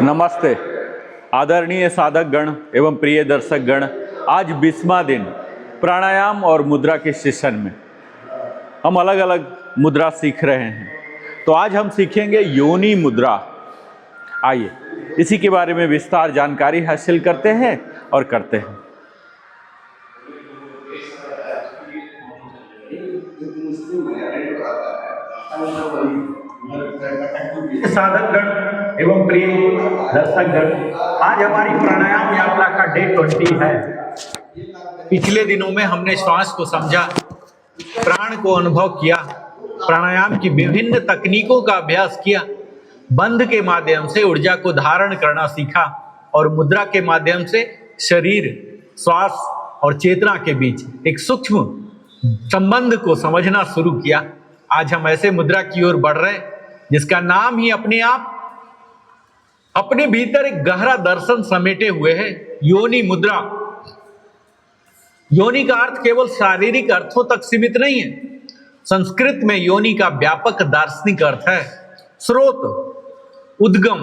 नमस्ते आदरणीय साधक गण एवं प्रिय दर्शक गण। आज 20वां दिन प्राणायाम और मुद्रा के सेशन में हम अलग अलग मुद्रा सीख रहे हैं। तो आज हम सीखेंगे योनि मुद्रा। आइए इसी के बारे में विस्तार जानकारी हासिल करते हैं और करते हैं। साधक गण एवं प्रिय दर्शक गण, आज हमारी प्राणायाम यात्रा का डे 20 है। पिछले दिनों में हमने श्वास को समझा, प्राण को अनुभव किया, प्राणायाम की विभिन्न तकनीकों का अभ्यास किया, बंध के माध्यम से ऊर्जा को धारण करना सीखा और मुद्रा के माध्यम से शरीर, श्वास और चेतना के बीच एक सूक्ष्म संबंध को समझना शुरू किया। आज हम ऐसे मुद्रा की ओर बढ़ रहे हैं जिसका नाम ही अपने आप अपने भीतर एक गहरा दर्शन समेटे हुए है, योनि मुद्रा। योनि का अर्थ केवल शारीरिक अर्थों तक सीमित नहीं है। संस्कृत में योनि का व्यापक दार्शनिक अर्थ है स्रोत, उद्गम,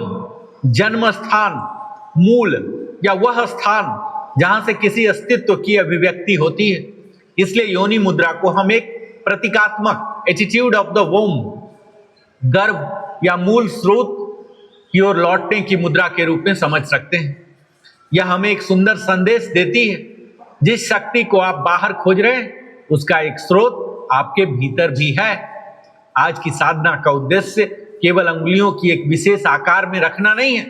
जन्म स्थान, मूल या वह स्थान जहां से किसी अस्तित्व की अभिव्यक्ति होती है। इसलिए योनि मुद्रा को हम एक प्रतीकात्मक एटीट्यूड ऑफ द वोम, गर्भ या मूल स्रोत की ओर लौटने की मुद्रा के रूप में समझ सकते हैं। यह हमें एक सुंदर संदेश देती है, जिस शक्ति को आप बाहर खोज रहे हैं उसका एक स्रोत आपके भीतर भी है। आज की साधना का उद्देश्य केवल अंगुलियों की एक विशेष आकार में रखना नहीं है।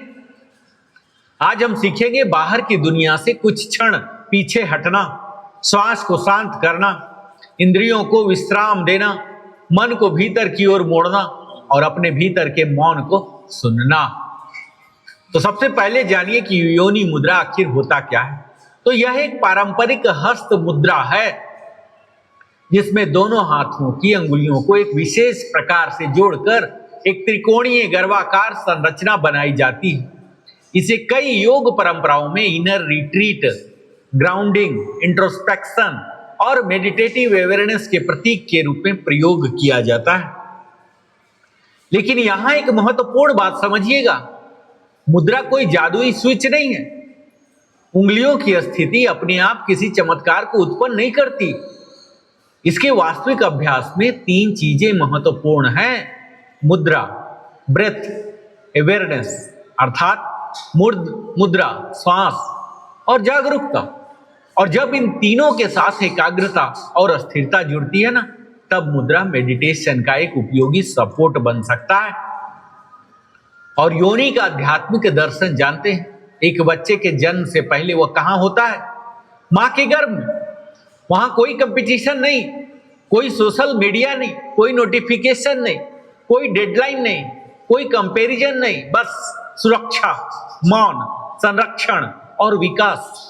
आज हम सीखेंगे बाहर की दुनिया से कुछ क्षण पीछे हटना, श्वास को शांत करना, इंद्रियों को विश्राम देना, मन को भीतर की ओर मोड़ना और अपने भीतर के मौन को सुनना। तो सबसे पहले जानिए कि योनि मुद्रा आखिर होता क्या है। तो यह एक पारंपरिक हस्त मुद्रा है जिसमें दोनों हाथों की अंगुलियों को एक विशेष प्रकार से जोड़कर एक त्रिकोणीय गर्भाकार संरचना बनाई जाती है। इसे कई योग परंपराओं में इनर रिट्रीट, ग्राउंडिंग, इंट्रोस्पेक्शन और मेडिटेटिव अवेयरनेस के प्रतीक के रूप में प्रयोग किया जाता है। लेकिन यहां एक महत्वपूर्ण बात समझिएगा, मुद्रा कोई जादुई स्विच नहीं है। उंगलियों की स्थिति अपने आप किसी चमत्कार को उत्पन्न नहीं करती। इसके वास्तविक अभ्यास में 3 चीजें महत्वपूर्ण हैं: मुद्रा, ब्रेथ, अवेयरनेस अर्थात मुद्रा, श्वास और जागरूकता। और जब इन तीनों के साथ एकाग्रता और स्थिरता जुड़ती है ना, तब मुद्रा मेडिटेशन का एक उपयोगी सपोर्ट बन सकता है। और योनि का आध्यात्मिक दर्शन जानते हैं। एक बच्चे के जन्म से पहले वह कहां होता है? मां के गर्भ में। वहां कोई कंपटीशन नहीं, कोई सोशल मीडिया नहीं, कोई नोटिफिकेशन नहीं, कोई डेडलाइन नहीं, कोई कंपैरिजन नहीं, बस सुरक्षा, मौन, संरक्षण और विकास।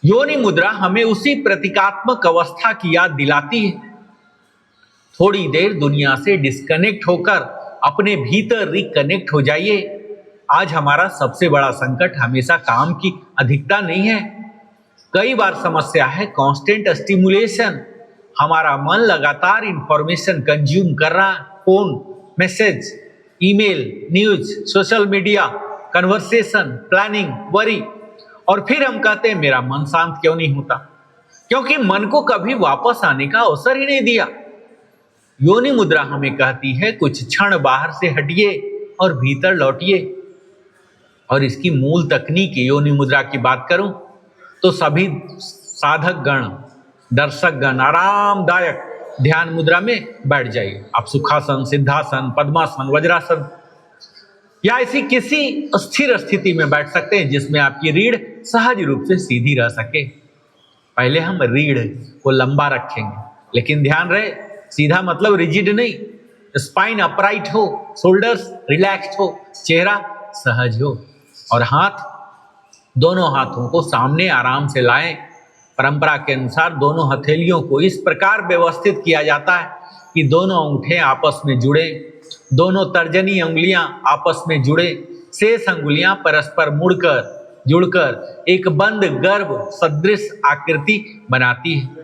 योनि मुद्रा हमें उसी प्रतीकात्मक अवस्था की याद दिलाती है। थोड़ी देर दुनिया से डिस्कनेक्ट होकर अपने भीतर रिकनेक्ट हो जाइए। आज हमारा सबसे बड़ा संकट हमेशा काम की अधिकता नहीं है, कई बार समस्या है कांस्टेंट स्टिमुलेशन। हमारा मन लगातार इंफॉर्मेशन कंज्यूम कर रहा है, phone, message, email, news, social media, conversation, planning, worry. और फिर हम कहते हैं मेरा मन शांत क्यों नहीं होता? क्योंकि मन को कभी वापस आने का अवसर ही नहीं दिया। योनि मुद्रा हमें कहती है कुछ क्षण बाहर से हटिए और भीतर लौटिए। और इसकी मूल तकनीक योनि मुद्रा की बात करूं तो सभी साधक गण, दर्शक गण आरामदायक ध्यान मुद्रा में बैठ जाइए। आप सुखासन, सिद्धासन, पद्मासन, वज्रासन या ऐसी किसी स्थिर स्थिति में बैठ सकते हैं जिसमें आपकी रीढ़ सहज रूप से सीधी रह सके। पहले हम रीढ़ को लंबा रखेंगे, लेकिन ध्यान रहे सीधा मतलब रिजिड नहीं, स्पाइन अपराइट हो, शोल्डर्स रिलैक्स्ड हो, चेहरा सहज हो और दोनों हाथों को सामने आराम से लाएं। परंपरा के अनुसार दोनों हथेलियों को इस प्रकार व्यवस्थित किया जाता है कि दोनों अंगूठे आपस में जुड़े, दोनों तर्जनी अंगुलियां आपस में जुड़े, शेष अंगुलियां परस्पर जुड़कर एक बंद गर्भ सदृश आकृति बनाती है।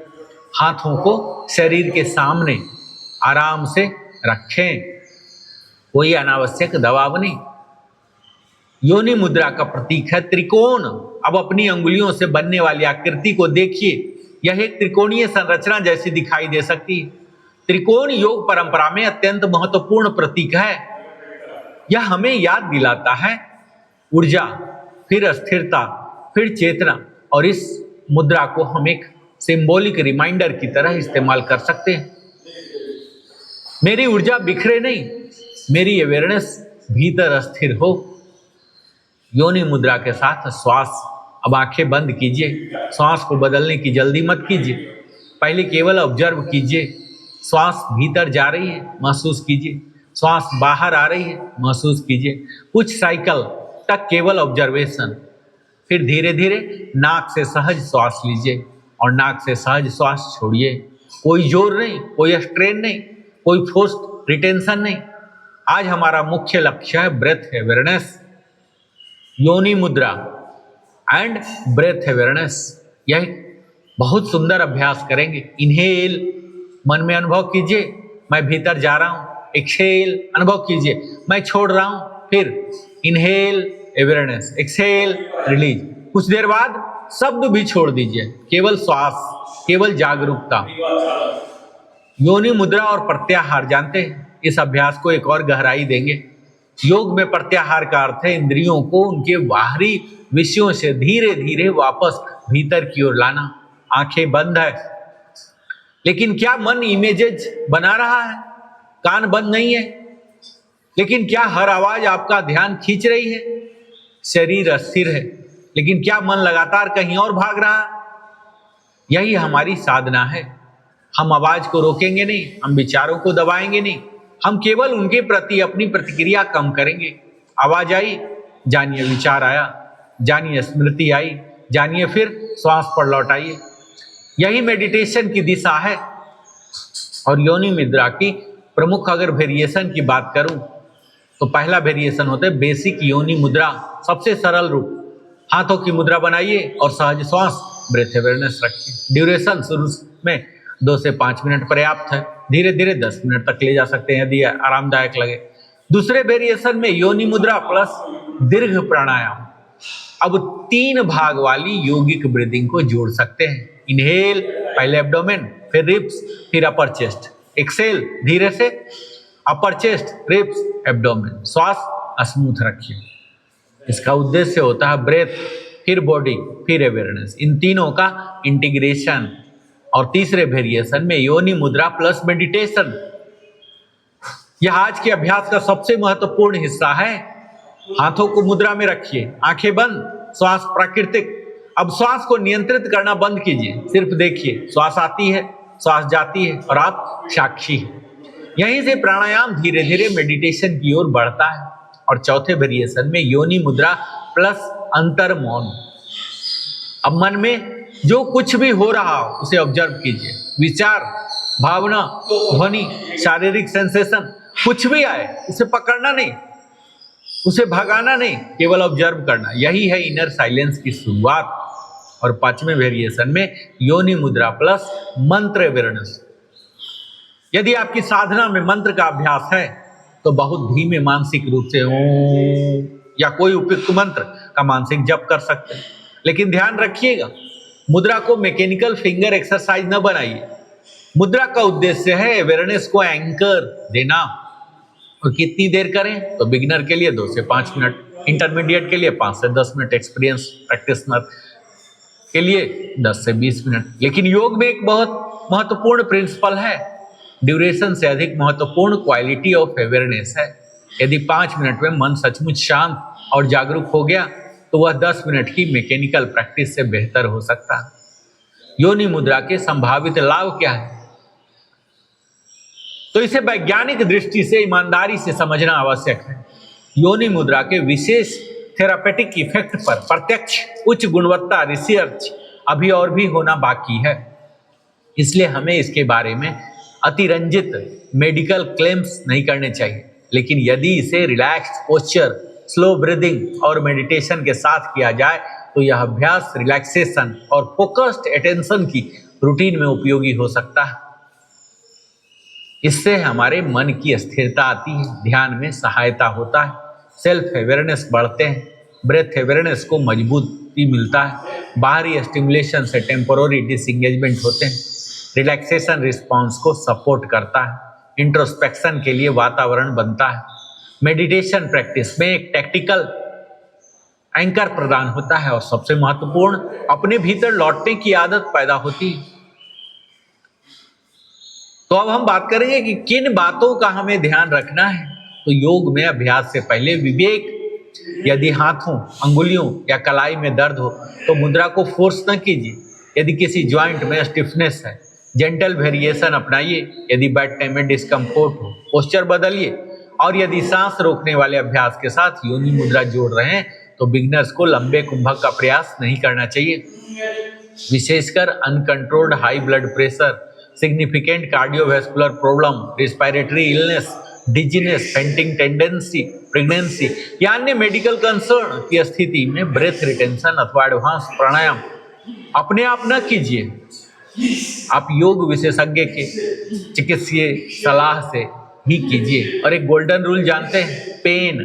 हाथों को शरीर के सामने आराम से रखें, कोई अनावश्यक दबाव नहीं। योनि मुद्रा का प्रतीक है त्रिकोण। अब अपनी अंगुलियों से बनने वाली आकृति को देखिए, यह एक त्रिकोणीय संरचना जैसी दिखाई दे सकती है। त्रिकोण योग परंपरा में अत्यंत महत्वपूर्ण प्रतीक है। यह हमें याद दिलाता है ऊर्जा, फिर स्थिरता, फिर चेतना, और इस मुद्रा को हम एक सिंबॉलिक रिमाइंडर की तरह इस्तेमाल कर सकते हैं। मेरी ऊर्जा बिखरे नहीं, मेरी अवेयरनेस भीतर स्थिर हो। योनि मुद्रा के साथ श्वास। अब आंखें बंद कीजिए, श्वास को बदलने की जल्दी मत कीजिए, पहले केवल ऑब्जर्व कीजिए। श्वास भीतर जा रही है, महसूस कीजिए, श्वास बाहर आ रही है, महसूस कीजिए। कुछ साइकिल तक केवल ऑब्जर्वेशन, फिर धीरे धीरे नाक से सहज श्वास लीजिए और नाक से सहज श्वास छोड़िए। कोई जोर नहीं, कोई स्ट्रेन नहीं, कोई फोर्स्ड रिटेंशन नहीं। आज हमारा मुख्य लक्ष्य है ब्रेथ अवेयरनेस, योनि मुद्रा एंड ब्रेथ अवेयरनेस। यह बहुत सुंदर अभ्यास करेंगे। इनहेल, मन में अनुभव कीजिए मैं भीतर जा रहा हूं। एक्सहेल, अनुभव कीजिए मैं छोड़ रहा हूं। फिर इनहेल अवेयरनेस, एक्सहेल रिलीज। कुछ देर बाद शब्द भी छोड़ दीजिए, केवल श्वास, केवल जागरूकता। योनि मुद्रा और प्रत्याहार जानते हैं, इस अभ्यास को एक और गहराई देंगे। योग में प्रत्याहार का अर्थ है इंद्रियों को उनके बाहरी विषयों से धीरे धीरे वापस भीतर की ओर लाना। आंखें बंद है, लेकिन क्या मन इमेजेज बना रहा है? कान बंद नहीं है, लेकिन क्या हर आवाज आपका ध्यान खींच रही है? शरीर अस्थिर है, लेकिन क्या मन लगातार कहीं और भाग रहा है? यही हमारी साधना है। हम आवाज को रोकेंगे नहीं, हम विचारों को दबाएंगे नहीं, हम केवल उनके प्रति अपनी प्रतिक्रिया कम करेंगे। आवाज आई, जानिए विचार आया, जानिए स्मृति आई, जानिए फिर श्वास पर लौट आइए। यही मेडिटेशन की दिशा है। और योनि मुद्रा की प्रमुख अगर वेरिएशन की बात करूं तो पहला वेरिएशन होता है बेसिक योनि मुद्रा, सबसे सरल रूप। हाथों की मुद्रा बनाइए और सहज श्वास, ब्रेथ अवेयरनेस रखिए। ड्यूरेशन शुरू में 2 से 5 मिनट पर्याप्त है, धीरे धीरे 10 मिनट तक ले जा सकते हैं यदि आरामदायक लगे। दूसरे वेरिएशन में योनि मुद्रा प्लस दीर्घ प्राणायाम। अब 3 भाग वाली योगिक ब्रीदिंग को जोड़ सकते हैं। इनहेल, पहले एब्डोमेन, फिर रिब्स, फिर अपर चेस्ट। एक्सेल, धीरे से अपर चेस्ट, रिब्स, एब्डोमेन। श्वास स्मूथ रखिए। इसका उद्देश्य होता है ब्रेथ, फिर बॉडी, फिर अवेयरनेस, इन तीनों का इंटीग्रेशन। और तीसरे वेरिएशन में योनि मुद्रा प्लस मेडिटेशन। यह आज के अभ्यास का सबसे महत्वपूर्ण हिस्सा है। हाथों को मुद्रा में रखिए, आंखें बंद, श्वास प्राकृतिक। अब श्वास को नियंत्रित करना बंद कीजिए, सिर्फ देखिए श्वास आती है, श्वास जाती है और आप साक्षी हैं। यहीं से प्राणायाम धीरे धीरे मेडिटेशन की ओर बढ़ता है। और चौथे वेरिएशन में योनि मुद्रा प्लस अंतर मौन। अब मन में जो कुछ भी हो रहा हो उसे ऑब्जर्व कीजिए। विचार, भावना, ध्वनि, शारीरिक सेंसेशन, कुछ भी आए उसे पकड़ना नहीं, उसे भगाना नहीं, केवल ऑब्जर्व करना। यही है इनर साइलेंस की शुरुआत। और 5वें वेरिएशन में योनि मुद्रा प्लस मंत्र अवेयरनेस। यदि आपकी साधना में मंत्र का अभ्यास है तो बहुत धीमे मानसिक रूप से ओम या कोई उपयुक्त मंत्र का मानसिक जप कर सकते हैं। लेकिन ध्यान रखिएगा, मुद्रा को मैकेनिकल फिंगर एक्सरसाइज न बनाइए। मुद्रा का उद्देश्य है अवेयरनेस को एंकर देना। और कितनी देर करें तो बिगिनर के लिए 2 से 5 मिनट, इंटरमीडिएट के लिए 5 से 10 मिनट, एक्सपीरियंस प्रैक्टिशनर के लिए 10 से 20 मिनट। लेकिन योग में एक बहुत महत्वपूर्ण प्रिंसिपल है, ड्यूरेशन से अधिक महत्वपूर्ण क्वालिटी ऑफ अवेयरनेस है। यदि 5 मिनट में मन सचमुच शांत और जागरूक हो गया तो वह 10 मिनट की मैकेनिकल प्रैक्टिस से बेहतर हो सकता है। योनि मुद्रा के संभावित लाभ क्या है? तो इसे वैज्ञानिक दृष्टि से ईमानदारी से समझना आवश्यक है। योनि मुद्रा के विशेष थेरापेटिक इफेक्ट पर प्रत्यक्ष उच्च गुणवत्ता रिसर्च अभी और भी होना बाकी है। इसलिए हमें इसके बारे में अतिरंजित मेडिकल क्लेम्स नहीं करने चाहिए। लेकिन यदि इसे रिलैक्स्ड पोस्चर, स्लो ब्रीदिंग और मेडिटेशन के साथ किया जाए तो यह अभ्यास रिलैक्सेशन और फोकस्ड अटेंशन की रूटीन में उपयोगी हो सकता है। इससे हमारे मन की स्थिरता आती है, ध्यान में सहायता होता है। सेल्फ अवेयरनेस बढ़ते हैं, ब्रेथ अवेयरनेस को मजबूती मिलता है, बाहरी स्टिमुलेशन से टेम्पोररी डिसएंगेजमेंट होते हैं, रिलैक्सेशन रिस्पॉन्स को सपोर्ट करता है, इंट्रोस्पेक्शन के लिए वातावरण बनता है, मेडिटेशन प्रैक्टिस में एक टैक्टिकल एंकर प्रदान होता है और सबसे महत्वपूर्ण अपने भीतर लौटने की आदत पैदा होती है। तो अब हम बात करेंगे कि किन बातों का हमें ध्यान रखना है। तो योग में अभ्यास से पहले विवेक, यदि हाथों, अंगुलियों या कलाई में दर्द हो तो मुद्रा को फोर्स न कीजिए। यदि किसी ज्वाइंट में स्टिफनेस है, जेंटल वेरिएशन अपनाइए। यदि बैड टाइम में डिस्कम्फोर्ट हो, पोस्चर बदलिए। और यदि सांस रोकने वाले अभ्यास के साथ योनि मुद्रा जोड़ रहे हैं तो बिगनर्स को लंबे कुंभक का प्रयास नहीं करना चाहिए। विशेषकर uncontrolled high blood pressure, significant cardiovascular problem, respiratory illness, dizziness, fainting tendency, pregnancy या अन्य मेडिकल कंसर्न की स्थिति में ब्रेथ रिटेंशन अथवा एडवांस प्राणायाम अपने आप न कीजिए। आप योग विशेषज्ञ के चिकित्सीय सलाह से ही कीजिए। और एक गोल्डन रूल जानते हैं, पेन,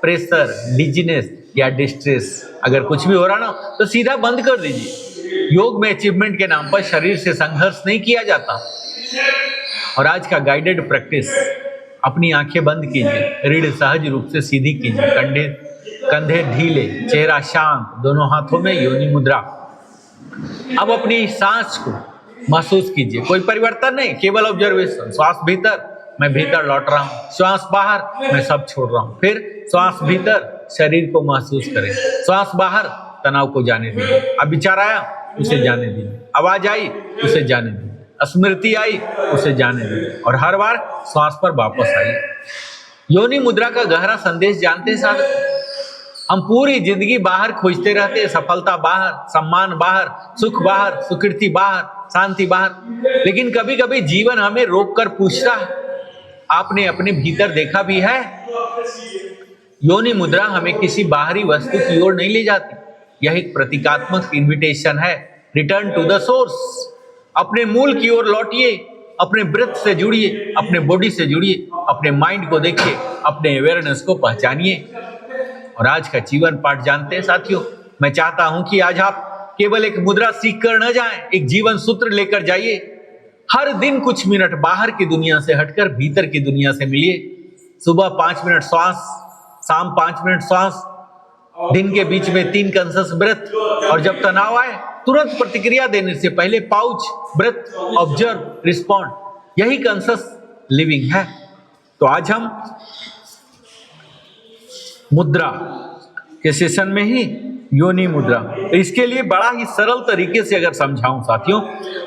प्रेशर, डिजीनेस या डिस्ट्रेस अगर कुछ भी हो रहा ना तो सीधा बंद कर दीजिए। योग में अचीवमेंट के नाम पर शरीर से संघर्ष नहीं किया जाता। और आज का गाइडेड प्रैक्टिस, अपनी आंखें बंद कीजिए, रीढ़ सहज रूप से सीधी कीजिए, कंधे ढीले, चेहरा शांत, दोनों हाथों में योनि मुद्रा। अब अपनी सांस को महसूस कीजिए, कोई परिवर्तन नहीं, केवल ऑब्जर्वेशन। श्वास भीतर, मैं भीतर लौट रहा हूँ, श्वास बाहर, मैं सब छोड़ रहा हूँ। फिर श्वास भीतर, शरीर को महसूस करें, श्वास बाहर, तनाव को जाने दीजिए। अब विचार आया, उसे जाने दीजिए। आवाज आई, उसे जाने दीजिए। स्मृति आई, उसे जाने दीजिए। और हर बार श्वास पर वापस आइए। योनि मुद्रा का गहरा संदेश जानते हैं साहब। हम पूरी जिंदगी बाहर खोजते रहते हैं, सफलता बाहर, सम्मान बाहर, सुख बाहर, सुकृति बाहर, शांति बाहर। लेकिन कभी कभी जीवन हमें रोक कर पूछता है, आपने अपने भीतर देखा भी है? योनि मुद्रा हमें किसी बाहरी वस्तु की ओर नहीं ले जाती। यह एक प्रतीकात्मक इन्विटेशन है, रिटर्न टू द सोर्स। अपने मूल की ओर लौटिए, अपने ब्रेथ से जुड़िए, अपने बॉडी से जुड़िए, अपने माइंड को देखिए, अपने अवेयरनेस को पहचानिए। और आज का जीवन पाठ जानते हैं साथियों, मैं चाहता हूं कि आज आप केवल एक मुद्रा सीख कर न जाएं, एक जीवन सूत्र लेकर जाइए। हर दिन कुछ मिनट बाहर की दुनिया से हटकर भीतर की दुनिया से मिलिए। सुबह 5 मिनट श्वास, शाम 5 मिनट श्वास, दिन के बीच में 3 कॉन्शियस ब्रेथ। और जब तनाव आए तुरंत प्रतिक्रिया देने से पहले पाउच, ब्रेथ, ऑब्जर्व, रिस्पॉन्ड। यही कॉन्शियस लिविंग है। तो आज हम मुद्रा के सेशन में ही योनि मुद्रा, इसके लिए बड़ा ही सरल तरीके से अगर समझाऊं साथियों,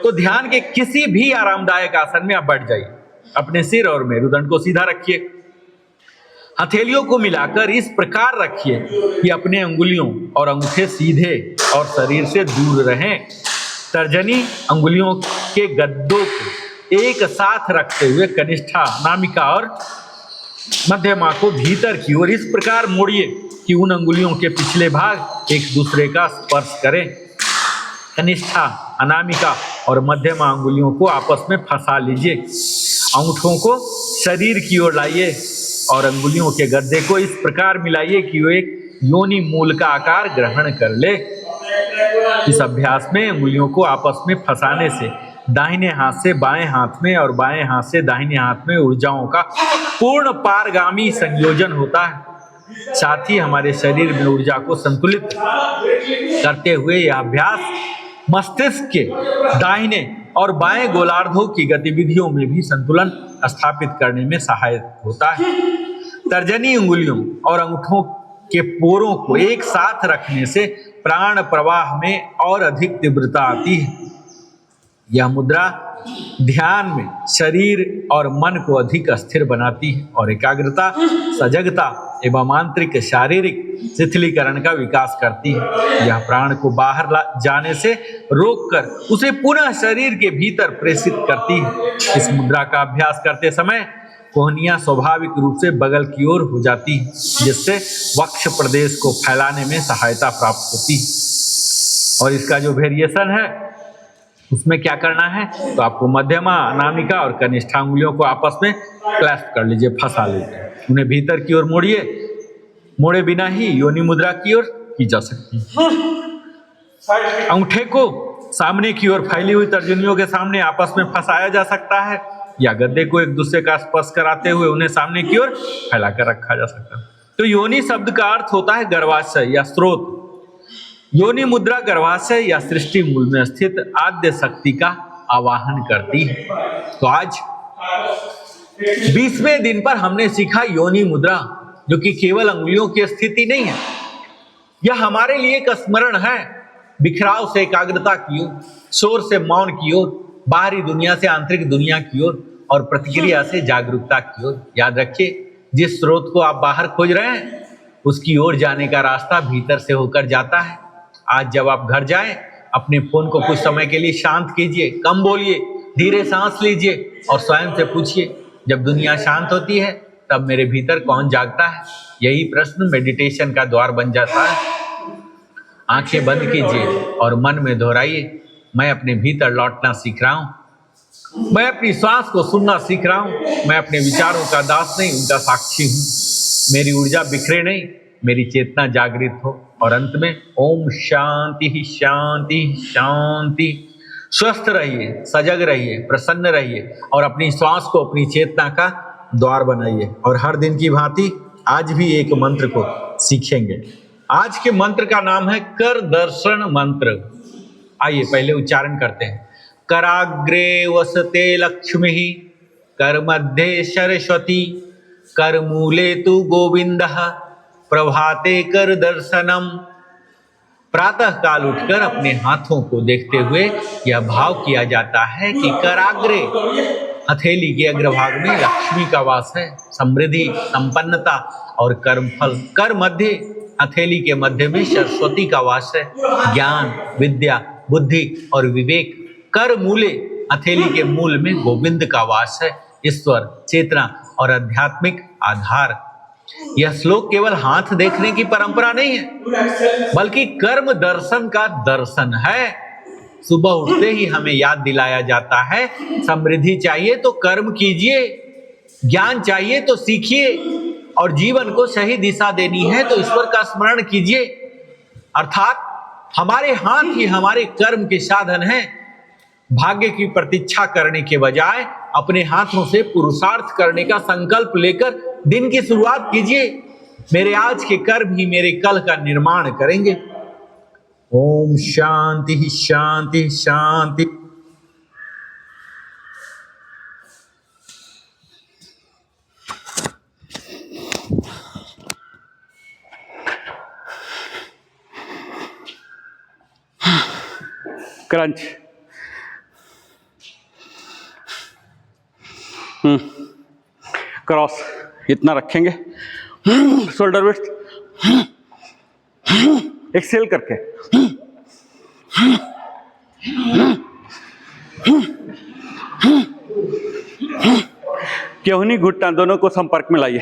तो ध्यान के किसी भी आरामदायक आसन में आप बैठ जाइए। अपने सिर और मेरुदंड को सीधा रखिए, हथेलियों को मिलाकर इस प्रकार रखिए कि अपने अंगुलियों और अंगूठे सीधे और शरीर से दूर रहें। तर्जनी अंगुलियों के गद्दों को एक साथ रखते हुए कनिष्ठा, अनामिका और मध्यमा को भीतर की ओर इस प्रकार मोड़िए कि उन अंगुलियों के पिछले भाग एक दूसरे का स्पर्श करें। कनिष्ठा, अनामिका और मध्यमा अंगुलियों को आपस में फंसा लीजिए। अंगूठों को शरीर की ओर लाइए और अंगुलियों के गद्दे को इस प्रकार मिलाइए कि वो एक योनि मूल का आकार ग्रहण कर ले। इस अभ्यास में अंगुलियों को आपस में फंसाने से दाहिने हाथ से बाएं हाथ में और बाएं हाथ से दाहिने हाथ में ऊर्जाओं का पूर्ण पारगामी संयोजन होता है। साथ ही हमारे शरीर में ऊर्जा को संतुलित करते हुए यह अभ्यास मस्तिष्क के दाहिने और बाएं गोलार्धों की गतिविधियों में भी संतुलन स्थापित करने में सहायक होता है। तर्जनी अंगुलियों और अंगूठों के पोरों को एक साथ रखने से प्राण प्रवाह में और अधिक तीव्रता आती है। यह मुद्रा ध्यान में शरीर और मन को अधिक स्थिर बनाती है और एकाग्रता, सजगता एवं आंतरिक शारीरिक शिथिलीकरण का विकास करती है। यह प्राण को बाहर जाने से रोककर उसे पुनः शरीर के भीतर प्रेषित करती है। इस मुद्रा का अभ्यास करते समय कोहनियां स्वाभाविक रूप से बगल की ओर हो जाती है, जिससे वक्ष प्रदेश को फैलाने में सहायता प्राप्त होती है। और इसका जो वेरिएशन है उसमें क्या करना है, तो आपको मध्यमा, अनामिका और कनिष्ठा अंगुलियों को आपस में क्लैस्प कर लीजिए, फंसा लीजिए। उन्हें भीतर की ओर मोड़िए मोड़े बिना ही योनि मुद्रा की ओर की जा सकती है। अंगूठे को सामने की ओर फैली हुई तर्जनियों के सामने आपस में फंसाया जा सकता है, या गद्दे को एक दूसरे का स्पर्श कराते हुए उन्हें सामने की ओर फैलाकर रखा जा सकता है। तो योनि शब्द का अर्थ होता है गर्भाशय या स्रोत। योनि मुद्रा गर्भाशय या सृष्टि मूल में स्थित आद्य शक्ति का आवाहन करती है। तो आज 20वें दिन पर हमने सीखा योनि मुद्रा, जो कि केवल अंगुलियों की स्थिति नहीं है, यह हमारे लिए एक स्मरण है, बिखराव से एकाग्रता की ओर, शोर से मौन की ओर, बाहरी दुनिया से आंतरिक दुनिया की ओर और प्रतिक्रिया से जागरूकता की ओर। याद रखिए, जिस स्रोत को आप बाहर खोज रहे हैं उसकी ओर जाने का रास्ता भीतर से होकर जाता है। आज जब आप घर जाएं, अपने फोन को कुछ समय के लिए शांत कीजिए, कम बोलिए, धीरे सांस लीजिए और स्वयं से पूछिए, जब दुनिया शांत होती है तब मेरे भीतर कौन जागता है? यही प्रश्न मेडिटेशन का द्वार बन जाता है। आंखें बंद कीजिए और मन में दोहराइए, मैं अपने भीतर लौटना सीख रहा हूं, मैं अपनी श्वास को सुनना सीख रहा हूं, मैं अपने विचारों का दास नहीं उनका साक्षी हूं। मेरी ऊर्जा बिखरे नहीं, मेरी चेतना जागृत हो। और अंत में ओम शांति शांति शांति। स्वस्थ रहिए, सजग रहिए, प्रसन्न रहिए और अपनी श्वास को अपनी चेतना का द्वार बनाइए। और हर दिन की भांति आज भी एक मंत्र को सीखेंगे। आज के मंत्र का नाम है कर दर्शन मंत्र। आइए पहले उच्चारण करते हैं। कराग्रे वसते लक्ष्मी, कर मध्ये सरस्वती, कर मूले तु गोविंदः, प्रभाते कर दर्शनम। प्रातः काल उठकर अपने हाथों को देखते हुए यह भाव किया जाता है कि कराग्रे, हथेली के अग्रभाग में लक्ष्मी का वास है, समृद्धि, संपन्नता और कर्मफल। कर मध्य, हथेली के मध्य में सरस्वती का वास है, ज्ञान, विद्या, बुद्धि और विवेक। कर मूले, हथेली के मूल में गोविंद का वास है, ईश्वर, चेतना और आध्यात्मिक आधार। यह श्लोक केवल हाथ देखने की परंपरा नहीं है, बल्कि कर्म दर्शन का दर्शन है। सुबह उठते ही हमें याद दिलाया जाता है, समृद्धि चाहिए तो कर्म कीजिए, ज्ञान चाहिए तो सीखिए और जीवन को सही दिशा देनी है तो ईश्वर का स्मरण कीजिए। अर्थात हमारे हाथ ही हमारे कर्म के साधन हैं। भाग्य की प्रतीक्षा करने के बजाय अपने हाथों से पुरुषार्थ करने का संकल्प लेकर दिन की शुरुआत कीजिए। मेरे आज के कर्म ही मेरे कल का निर्माण करेंगे। ओम शांति शांति शांति। क्रंच। क्रॉस इतना रखेंगे, शोल्डर विड्थ, एक्सेल करके, केहूनी घुटना दोनों को संपर्क में लाइए।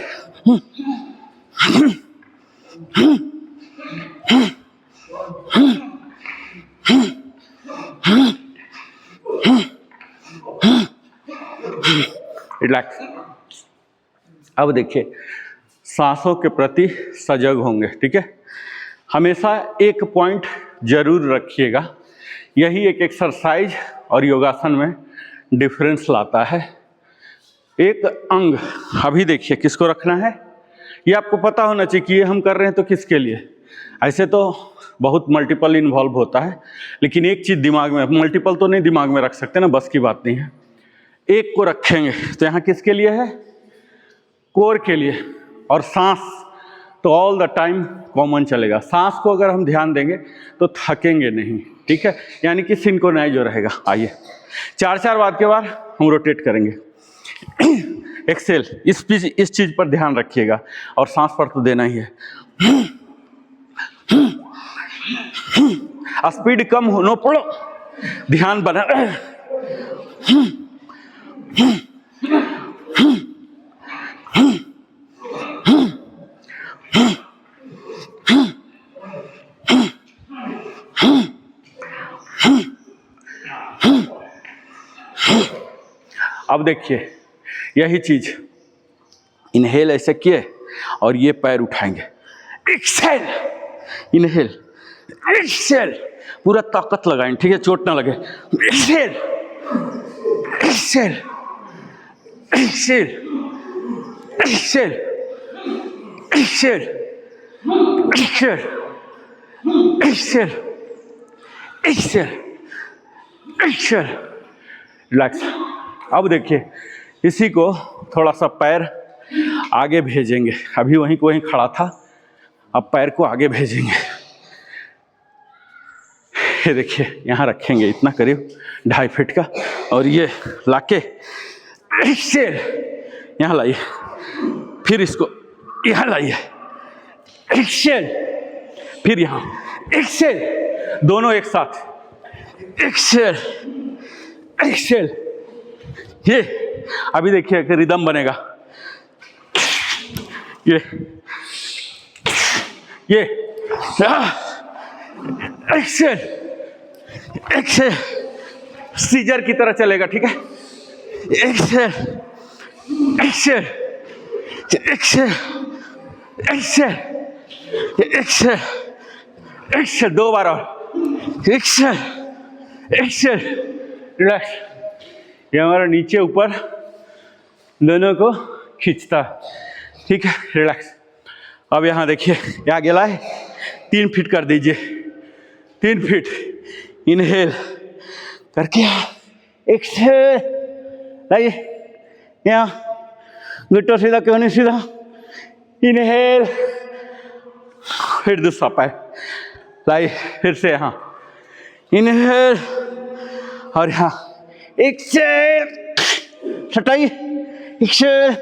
रिलैक्स। अब देखिए, सांसों के प्रति सजग होंगे, ठीक है। हमेशा एक पॉइंट जरूर रखिएगा, यही एक एक्सरसाइज और योगासन में डिफरेंस लाता है। एक अंग, अभी देखिए किसको रखना है, ये आपको पता होना चाहिए कि ये हम कर रहे हैं तो किसके लिए। ऐसे तो बहुत मल्टीपल इन्वॉल्व होता है, लेकिन एक चीज़ दिमाग में, मल्टीपल तो नहीं दिमाग में रख सकते ना, बस की बात नहीं है। एक को रखेंगे तो यहाँ किसके लिए है, कोर के लिए। और सांस तो ऑल द टाइम कॉमन चलेगा। सांस को अगर हम ध्यान देंगे तो थकेंगे नहीं, ठीक है, यानी कि सिंक्रोनाइज जो रहेगा। आइए 4-4 बार के बाद हम रोटेट करेंगे। एक्सेल, इस चीज़ पर ध्यान रखिएगा और सांस पर तो देना ही है। स्पीड कम हो, नो पड़ो, ध्यान बना। अब देखिए यही चीज, इनहेल ऐसे किए और ये पैर उठाएंगे, एक्सेल, इनहेल, एक्सेल, पूरा ताकत लगाएं, ठीक है, चोट ना लगे। Exhale, exhale, exhale, exhale, exhale, exhale, exhale, exhale, exhale, relax. अब देखिए इसी को थोड़ा सा पैर आगे भेजेंगे, अभी वहीं को वहीं खड़ा था, अब पैर को आगे भेजेंगे। ये देखिए यहाँ रखेंगे इतना करीब 2.5 फीट का, और ये लाके एक्सेल यहाँ लाइए, फिर इसको यहाँ लाइए, एक्सेल, फिर यहाँ एक्सेल, दोनों एक साथ, एक्सेल, एक्सेल। ये अभी देखिए कि रिदम बनेगा, ये एक्सेल, एक्सेल, सीजर की तरह चलेगा, ठीक है, exhale, exhale, exhale, exhale, exhale, exhale, 2 बार और, एक्सेल, एक्सेल, रिलैक्स। ये हमारा नीचे ऊपर दोनों को खींचता है, ठीक है, रिलैक्स। अब यहाँ देखिए ये आगे लाए, 3 फीट कर दीजिए, 3 फीट, इनहेल करके एक्सेल, लाइए यहाँ, घुटना सीधा क्यों नहीं सीधा, इनहेल, फिर दूसरा पैर लाइए, फिर से यहाँ इनहेल, और यहाँ एक्सेल, हटाइए, एक्सेल,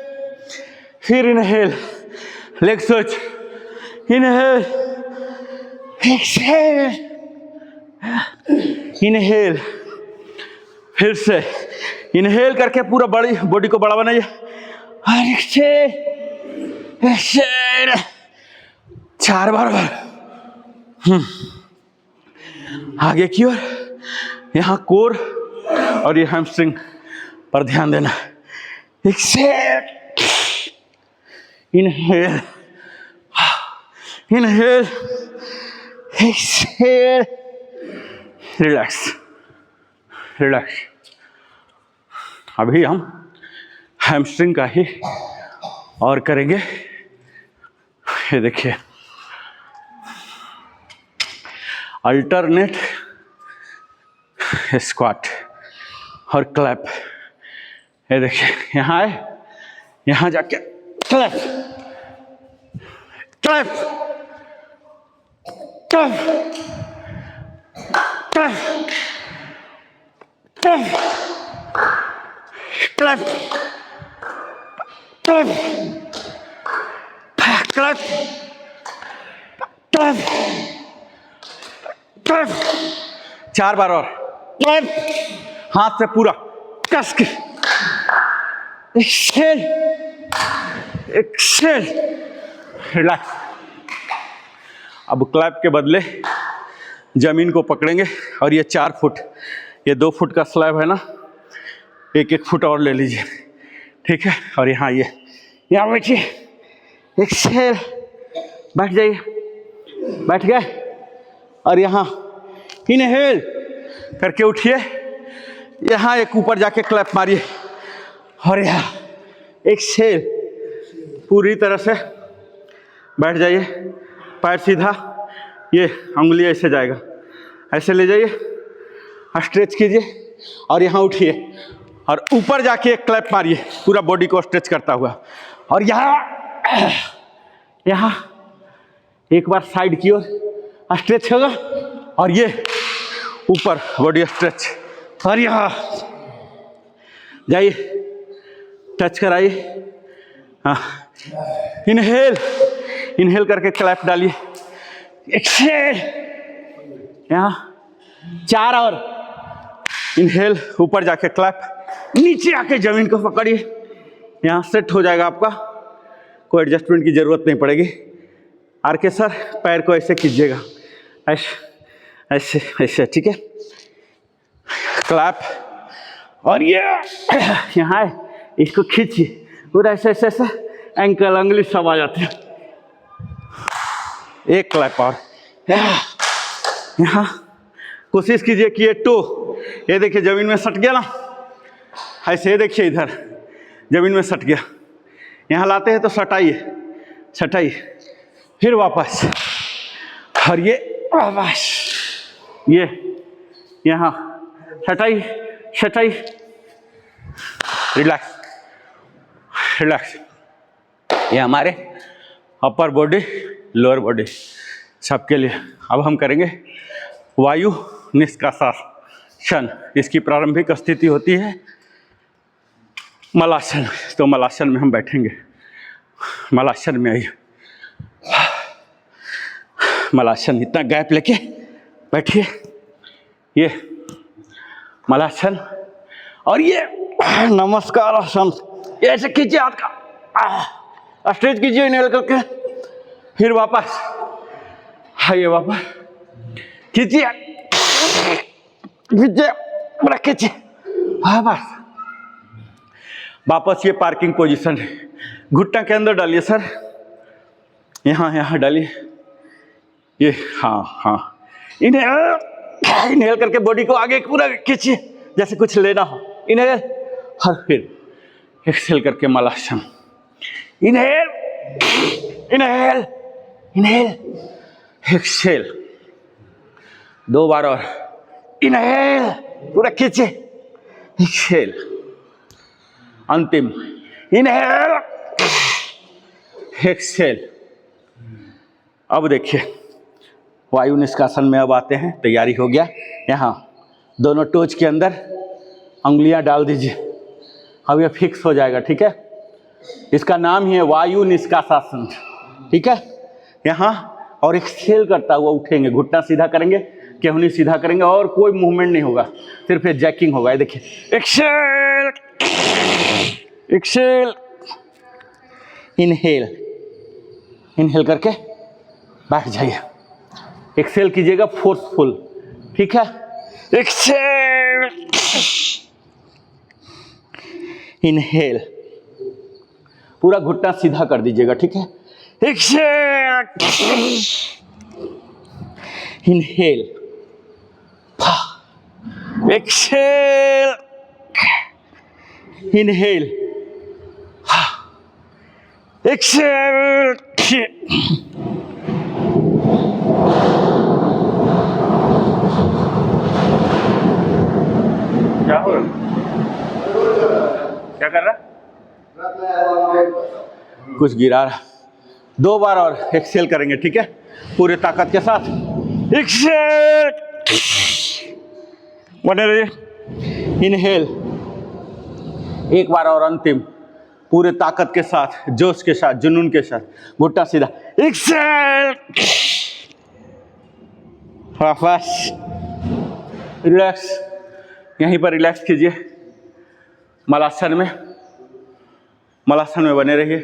फिर inhale, leg switch, inhale, exhale, inhale, फिर से इनहेल करके पूरा बड़ी बॉडी को बड़ा बनाइए, और एक्सेल, एक्सेल, 4 बार। आगे की ओर, यहाँ कोर और ये हैमस्ट्रिंग पर ध्यान देना, exhale, inhale, inhale, exhale, relax, relax. अभी हम हैमस्ट्रिंग का ही और करेंगे। ये देखिए अल्टरनेट स्क्वाट और क्लैप। ये देखिए यहाँ आए, यहाँ जाके clap, clap, clap, clap, clap, clap, clap, clap, clap, clap, 4 बार और, क्लैप, हाथ से पूरा कस के, एक्सेल, एक्सेल, रिलैक्स। अब क्लैप के बदले जमीन को पकड़ेंगे, और ये 4 फुट, ये 2 फुट का स्लैब है ना, 1-1 फुट और ले लीजिए, ठीक है। और यहाँ ये यहाँ बैठिए, एक्सेल, बैठ जाइए, बैठ गए, और यहाँ इनहेल करके उठिए, यहाँ एक ऊपर जाके क्लैप मारिए, और यहाँ एक्सेल, पूरी तरह से बैठ जाइए, पैर सीधा, ये उंगली ऐसे जाएगा, ऐसे ले जाइए, स्ट्रेच कीजिए, और यहाँ उठिए, और ऊपर जाके एक क्लैप मारिए, पूरा बॉडी को स्ट्रेच करता हुआ, और यहाँ यहाँ एक बार साइड की ओर स्ट्रेच होगा, और ये ऊपर बॉडी स्ट्रेच, और यहाँ जाइए, टच कराइए, हाँ, इनहेल, इनहेल करके क्लैप डालिए, एक्सेल, यहाँ 4 और, इनहेल, ऊपर जाके क्लैप, नीचे आके जमीन को पकड़िए, यहाँ सेट हो जाएगा आपका, कोई एडजस्टमेंट की जरूरत नहीं पड़ेगी। आर के सर पैर को ऐसे कीजिएगा, ऐसे ऐसे ऐसे, ठीक है, क्लैप, और ये यहाँ है, इसको खींचिए पूरा ऐसे ऐसे ऐसे, एंकल उंगली सब आ जाते हैं, एक क्लैप और यहाँ कोशिश कीजिए कि ये टो, ये देखिए जमीन में सट गया ना, ऐसे ये देखिए इधर जमीन में सट गया, यहाँ लाते हैं तो सटाइए सटाइए, फिर वापस, और ये वापस, ये यहाँ सटाई सटाई, रिलैक्स रिलैक्स। ये हमारे अपर बॉडी लोअर बॉडी सबके लिए। अब हम करेंगे वायु निष्कासन। इसकी प्रारंभिक स्थिति होती है मलासन। तो मलासन में हम बैठेंगे। मलासन में आइए, मलासन, इतना गैप लेके बैठिए, ये मलासन, और ये नमस्कार आसन। ये ऐसे कीजिए, हाथ का स्ट्रेच कीजिए इनहेल करके, फिर वापस आइए, वापस खींचिए खींचिए, बड़ा खींचिए, वापस वापस। ये पार्किंग पोजीशन है। घुटना के अंदर डालिए सर, यहाँ यहाँ डालिए, ये हाँ हाँ, इनहेल इनहेल करके बॉडी को आगे पूरा खींचिए जैसे कुछ लेना हो। इनहेल और फिर एक्सेल करके malasana. Inhale inhale inhale Excel, 2 बार और। इनहेल, पूरा खींचे, एक्सेल, अंतिम। Inhale exhale. अब देखिए वायु निष्कासन में अब आते हैं। तैयारी हो गया। यहाँ दोनों टोच के अंदर उंगलियां डाल दीजिए। अब ये फिक्स हो जाएगा, ठीक है। इसका नाम ही है वायु निष्कासन, ठीक है। यहाँ और एक्सेल करता हुआ उठेंगे, घुटना सीधा करेंगे, केहनी सीधा करेंगे, और कोई मूवमेंट नहीं होगा, सिर्फ ये जैकिंग होगा। ये देखिए, एक्सेल एक्सेल, इनहेल इनहेल करके बैठ जाइए। एक्सेल कीजिएगा फोर्सफुल, ठीक है। एक्सेल, इनहेल, पूरा घुटना सीधा कर दीजिएगा, ठीक है। Exhale, inhale, exhale, inhale, exhale. क्या हो रहा, क्या कर रहा, कुछ गिरा रहा। 2 बार और एक्सेल करेंगे, ठीक है, पूरे ताकत के साथ। एक्सेल, बने रहिए। इनहेल, 1 बार और, अंतिम, पूरे ताकत के साथ, जोश के साथ, जुनून के साथ, घुटना सीधा। एक्सेल, वापस, रिलैक्स, यहीं पर रिलैक्स कीजिए। मलासन में, मलासन में बने रहिए,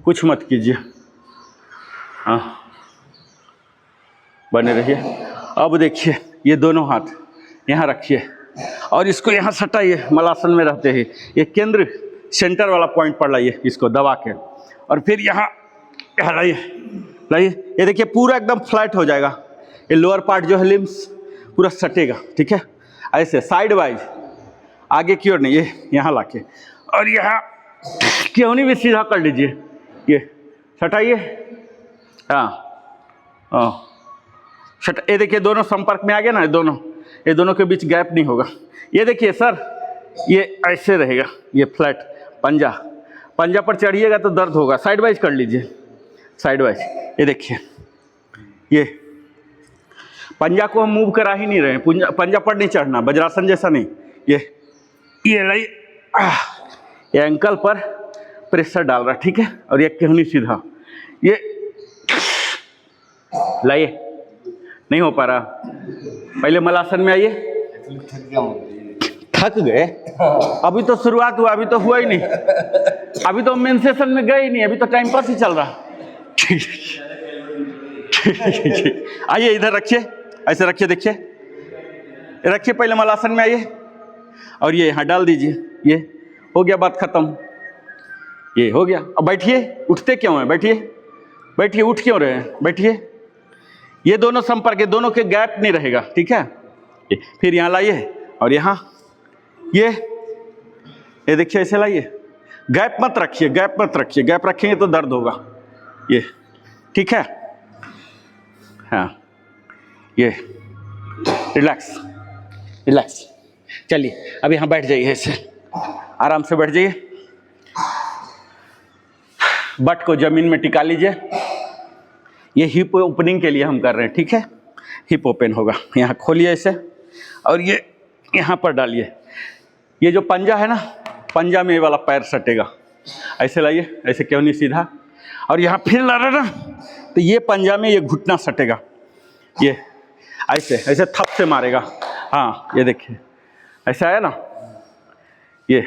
कुछ मत कीजिए, हाँ, बने रहिए। अब देखिए, ये दोनों हाथ यहाँ रखिए और इसको यहाँ सटाइए। मलासन में रहते हैं, ये केंद्र सेंटर वाला पॉइंट पर लाइए, इसको दबा के, और फिर यहाँ लाइए लाइए। ये देखिए पूरा एकदम फ्लैट हो जाएगा। ये लोअर पार्ट जो है लिम्स पूरा सटेगा, ठीक है। ऐसे साइड वाइज, आगे की ओर नहीं, ये यहाँ लाके, और यहाँ केहनी भी सीधा कर लीजिए। ये सटाइए, हाँ हाँ, सट। ये देखिए दोनों संपर्क में आ गया ना, दोनों, ये दोनों के बीच गैप नहीं होगा। ये देखिए सर, ये ऐसे रहेगा, ये फ्लैट पंजा, पंजा पर चढ़िएगा तो दर्द होगा। साइड वाइज कर लीजिए, साइड वाइज। ये देखिए, ये पंजा को हम मूव करा ही नहीं रहे, पंजा पर नहीं चढ़ना, वज्रासन जैसा नहीं। ये लाइए, ये एंकल पर प्रेशर डाल रहा, ठीक है, और ये केहनी सीधा, ये लाइए, नहीं हो पा रहा। पहले मलासन में आइए। थक गए? अभी तो शुरुआत हुआ, अभी तो हुआ ही नहीं, अभी तो मेन सेशन में गए ही नहीं, अभी तो टाइम पास ही चल रहा। आइए इधर रखिए, ऐसे रखिए, देखिए, रखिए, पहले मलासन में आइए और ये यहाँ डाल दीजिए। ये हो गया, बात खत्म, ये हो गया। अब बैठिए, उठते क्यों हैं, बैठिए, बैठिए, उठ क्यों रहे हैं, बैठिए। ये दोनों संपर्क, ये दोनों के गैप नहीं रहेगा, ठीक है। फिर यहाँ लाइए और यहाँ ये देखिए, ऐसे लाइए। गैप मत रखिए, गैप मत रखिए, गैप रखेंगे तो दर्द होगा। ये ठीक है, हाँ, ये रिलैक्स रिलैक्स। चलिए अब यहाँ बैठ जाइए, ऐसे आराम से बैठ जाइए। बट को जमीन में टिका लीजिए। ये हिप ओपनिंग के लिए हम कर रहे हैं, ठीक है। हिप ओपन होगा, यहाँ खोलिए ऐसे और ये यहाँ पर डालिए। ये जो पंजा है ना, पंजा में ये वाला पैर सटेगा। ऐसे लाइए, ऐसे क्यों नहीं सीधा, और यहाँ फिर ला रहे ना तो ये पंजा में ये घुटना सटेगा। ये ऐसे ऐसे थप से मारेगा। हाँ, ये देखिए ऐसा आया ना, ये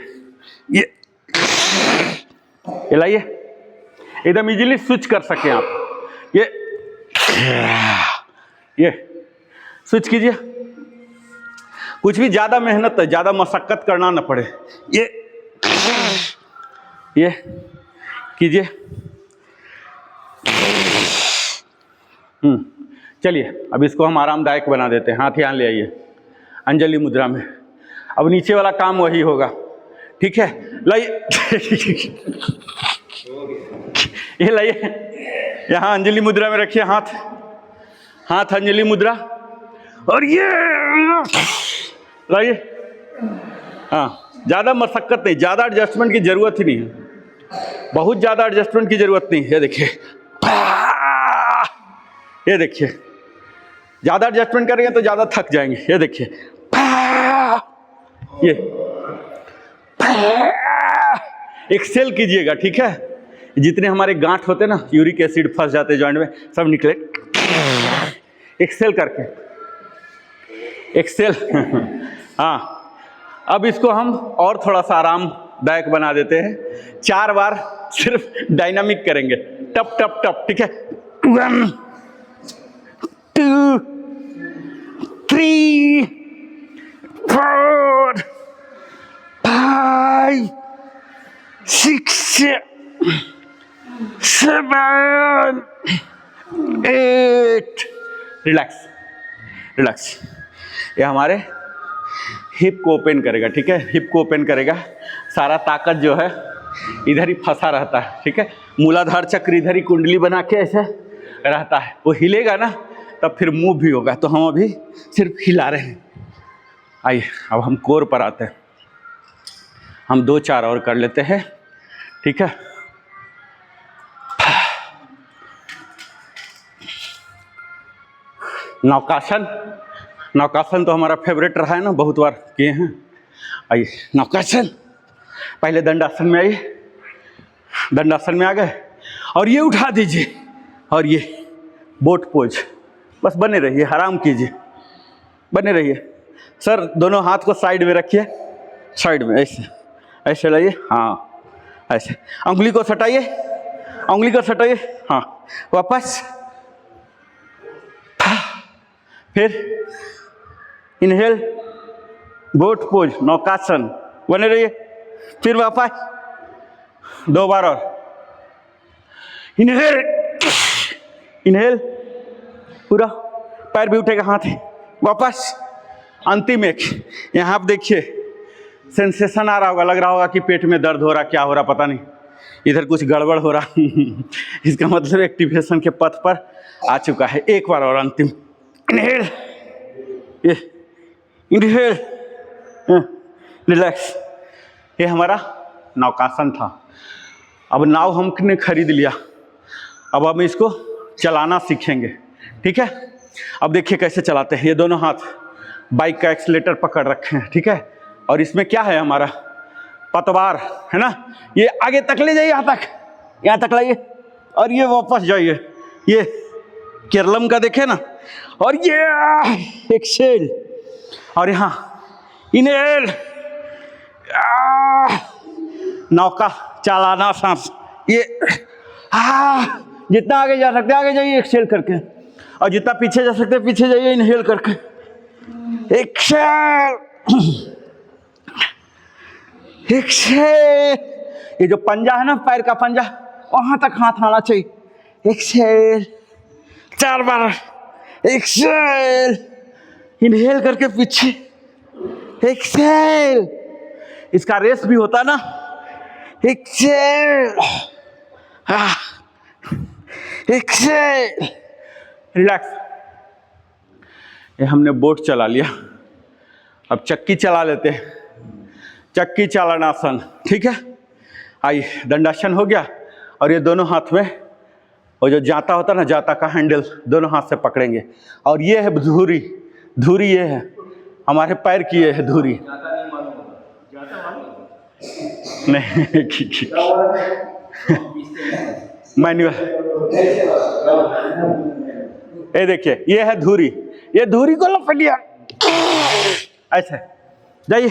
लाइए, एकदम इजीली स्विच कर सके आप। ये स्विच कीजिए, कुछ भी ज़्यादा मेहनत, ज़्यादा मशक्क़त करना ना पड़े। ये कीजिए। चलिए अब इसको हम आरामदायक बना देते हैं। हाथ यहाँ ले आइए, अंजलि मुद्रा में। अब नीचे वाला काम वही होगा, ठीक है। लाइए ये लाइए, यहाँ अंजलि मुद्रा में रखिए हाथ, हाथ अंजलि मुद्रा, और ये लाइए। हाँ, ज़्यादा मशक्क़त नहीं, ज़्यादा एडजस्टमेंट की ज़रूरत ही नहीं है, बहुत ज़्यादा एडजस्टमेंट की ज़रूरत नहीं है। ये देखिए, ये देखिए, ज़्यादा एडजस्टमेंट करेंगे तो ज़्यादा थक जाएंगे। ये देखिए, ये एक्सेल कीजिएगा, ठीक है। जितने हमारे गांठ होते ना, यूरिक एसिड फंस जाते जॉइंट में, सब निकले। एक्सेल करके, एक्सेल। हाँ, अब इसको हम और थोड़ा सा आरामदायक बना देते हैं। 4 बार सिर्फ डायनामिक करेंगे, टप टप टप, ठीक है। 1 2 3 4 5 6 7 8। Relax relax. ये हमारे हिप को ओपन करेगा, ठीक है। हिप को ओपन करेगा, सारा ताकत जो है इधर ही फंसा रहता है, ठीक है। मूलाधार चक्र इधर ही कुंडली बना के ऐसे रहता है, वो हिलेगा ना तब फिर मूव भी होगा। तो हम अभी सिर्फ हिला रहे हैं। आइए अब हम कोर पर आते हैं। हम 2-4 और कर लेते हैं, ठीक है। नौकासन, नौकासन तो हमारा फेवरेट रहा है ना, बहुत बार किए हैं। आइए नौकासन, पहले दंडासन में आइए, दंडासन में आ गए और ये उठा दीजिए, और ये बोट पोज, बस बने रहिए, आराम कीजिए, बने रहिए। सर दोनों हाथ को साइड में रखिए, साइड में ऐसे ऐसे लाइए। हाँ, ऐसे उंगली को सटाइए, उंगली को सटाइए। हाँ, वापस, फिर इनहेल, बोट पोज, नौकासन, बने रहिए। फिर वापस 2 बार और, इनहेल, इनहेल, पूरा पैर भी उठेगा, हाथ है, वापस। अंतिम एक, यहाँ आप देखिए सेंसेशन आ रहा होगा, लग रहा होगा कि पेट में दर्द हो रहा, क्या हो रहा पता नहीं, इधर कुछ गड़बड़ हो रहा। इसका मतलब एक्टिवेशन के पथ पर आ चुका है। एक बार और, अंतिम, इनहेल, ये इनहेल, रिलैक्स। ये हमारा नौकासन था। अब नाव हमने खरीद लिया, अब हम इसको चलाना सीखेंगे, ठीक है। अब देखिए कैसे चलाते हैं। ये दोनों हाथ बाइक का एक्सीलेटर पकड़ रखे हैं, ठीक है। और इसमें क्या है, हमारा पतवार है ना, ये आगे तक ले जाइए, यहाँ तक लाइए, और ये वापस जाइए। ये केरलम का देखे ना, और ये एक्सेल, और यहाँ इनहेल, नौका चलाना सांस। ये जितना आगे जा सकते आगे जाइए एक्सेल करके, और जितना पीछे जा सकते पीछे जाइए इनहेल करके। Exhale, exhale. ये जो पंजा है ना, पैर का पंजा, वहां तक हाथ आना चाहिए। एक्सेल, 4 बार एक्सेल, इनहेल करके पीछे, एक्सेल, इसका रेस भी होता ना, एक्सेल, एक्सेल, रिलैक्स। ये हमने बोट चला लिया, अब चक्की चला लेते हैं, चक्की चालनासन, ठीक है। आइए, दंडासन हो गया और ये दोनों हाथ में और जो जाता होता है ना, जाता का हैंडल दोनों हाथ से पकड़ेंगे और ये है धुरी, धुरी ये है हमारे पैर की, ये है धुरी। नहीं मैनुअल, ये देखिए ये है धुरी, ये धुरी को लपट लिया, ऐसे जाइए,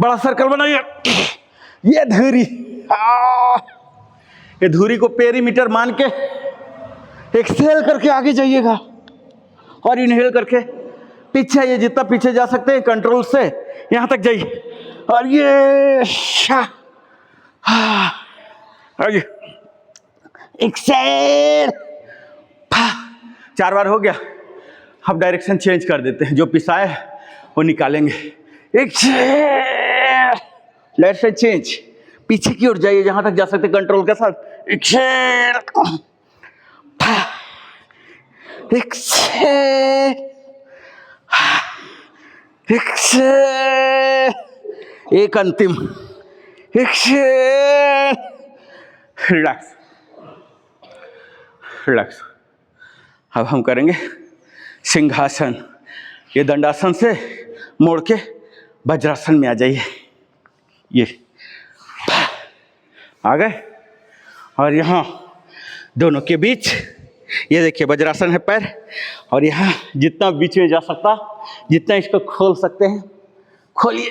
बड़ा सर्कल बनाइए, ये धुरी, ये धुरी को पेरीमीटर मान के एक्सेल करके आगे जाइएगा और इनहेल करके पीछे आइए, जितना पीछे जा सकते हैं कंट्रोल से यहां तक जाइए और ये आइए, एक्सेल, 4 बार हो गया। अब डायरेक्शन चेंज कर देते हैं, जो पिसाए वो निकालेंगे, एक्सेल, डायरेक्शन चेंज, पीछे की ओर जाइए जहां तक जा सकते कंट्रोल के साथ, एक्सेल, एक्सेल, एक्सेल, एक अंतिम, एक्सेल, रिलैक्स, रिलैक्स। अब हम करेंगे सिंहासन, ये दंडासन से मोड़ के वज्रासन में आ जाइए, ये आ गए और यहाँ दोनों के बीच ये देखिए वज्रासन है पैर, और यहाँ जितना बीच में जा सकता, जितना इसको खोल सकते हैं खोलिए,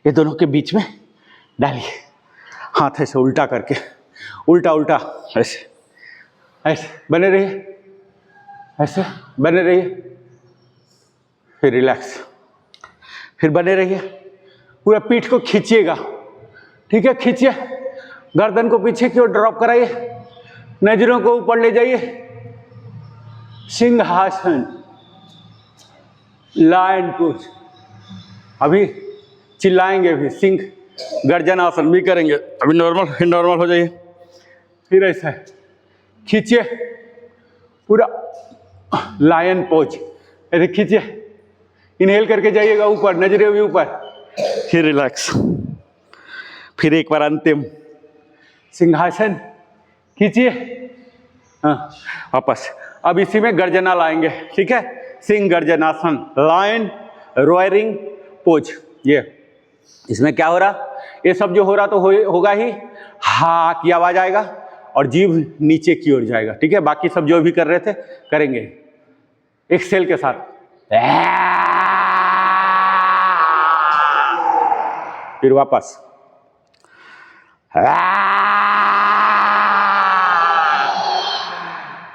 ये दोनों के बीच में डालिए, हाथ ऐसे उल्टा करके, उल्टा उल्टा ऐसे, ऐसे बने रहिए, ऐसे बने रहिए, फिर रिलैक्स, फिर बने रहिए, पूरा पीठ को खींचिएगा, ठीक है, खींचिए, गर्दन को पीछे की ओर ड्रॉप कराइए, नजरों को ऊपर ले जाइए, सिंहासन, लायन पोज, अभी चिल्लाएंगे भी, सिंह गर्जनासन भी करेंगे, अभी नॉर्मल, नॉर्मल हो जाइए, फिर ऐसा खींचिए, पूरा लायन पोज, ऐसे खींचिए, इनहेल करके जाइएगा ऊपर, नजरें भी ऊपर, फिर रिलैक्स, फिर एक बार अंतिम सिंहासन, खींचिए, हाँ वापस। अब इसी में गर्जना लाएंगे, ठीक है, सिंह गर्जनासन, लायन रोयरिंग पोज, ये इसमें क्या हो रहा, ये सब जो हो रहा तो होगा ही, हा की आवाज आएगा और जीभ नीचे की ओर जाएगा, ठीक है, बाकी सब जो भी कर रहे थे करेंगे एक्सेल के साथ, फिर वापस,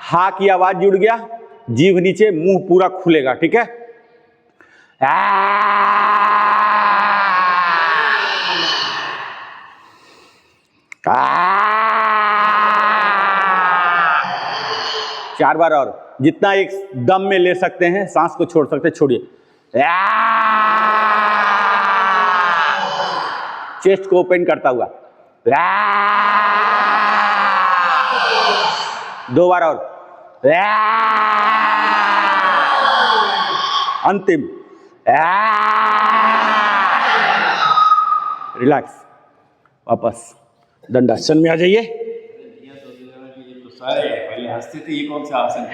हा की आवाज जुड़ गया, जीभ नीचे, मुंह पूरा खुलेगा, ठीक है, 4 बार और, जितना एक दम में ले सकते हैं, सांस को छोड़ सकते, छोड़िए, चेस्ट को ओपन करता हुआ, 2 बार और, अंतिम, रिलैक्स, वापस दंडासन में आ जाइए। पहले हंसते थे, ये कौन सा आसन?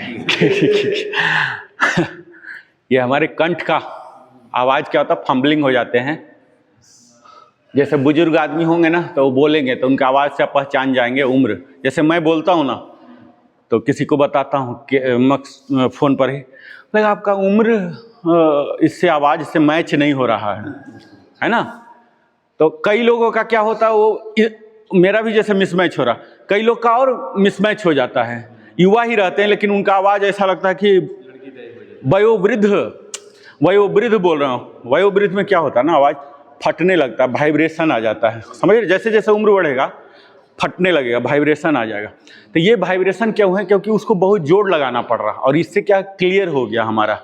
ये हमारे कंठ का आवाज क्या होता है, फंबलिंग हो जाते हैं, जैसे बुजुर्ग आदमी होंगे ना तो वो बोलेंगे तो उनका आवाज से आप पहचान जाएंगे उम्र, जैसे मैं बोलता हूँ ना तो किसी को बताता हूँ कि फोन पर ही, लेकिन आपका उम्र इससे आवाज से मैच नहीं हो रहा है ना। तो कई लोगों का क्या होता है, वो मेरा भी जैसे मिसमैच हो रहा, कई लोग का और मिसमैच हो जाता है, युवा ही रहते हैं लेकिन उनका आवाज ऐसा लगता है कि वयोवृद्ध बोल रहा हूँ। वयोवृद्ध में क्या होता है ना, आवाज फटने लगता है, वाइब्रेशन आ जाता है, समझ रहे, जैसे जैसे उम्र बढ़ेगा फटने लगेगा, वाइब्रेशन आ जाएगा। तो ये वाइब्रेशन क्यों है? क्योंकि उसको बहुत जोर लगाना पड़ रहा, और इससे क्या क्लियर हो गया हमारा।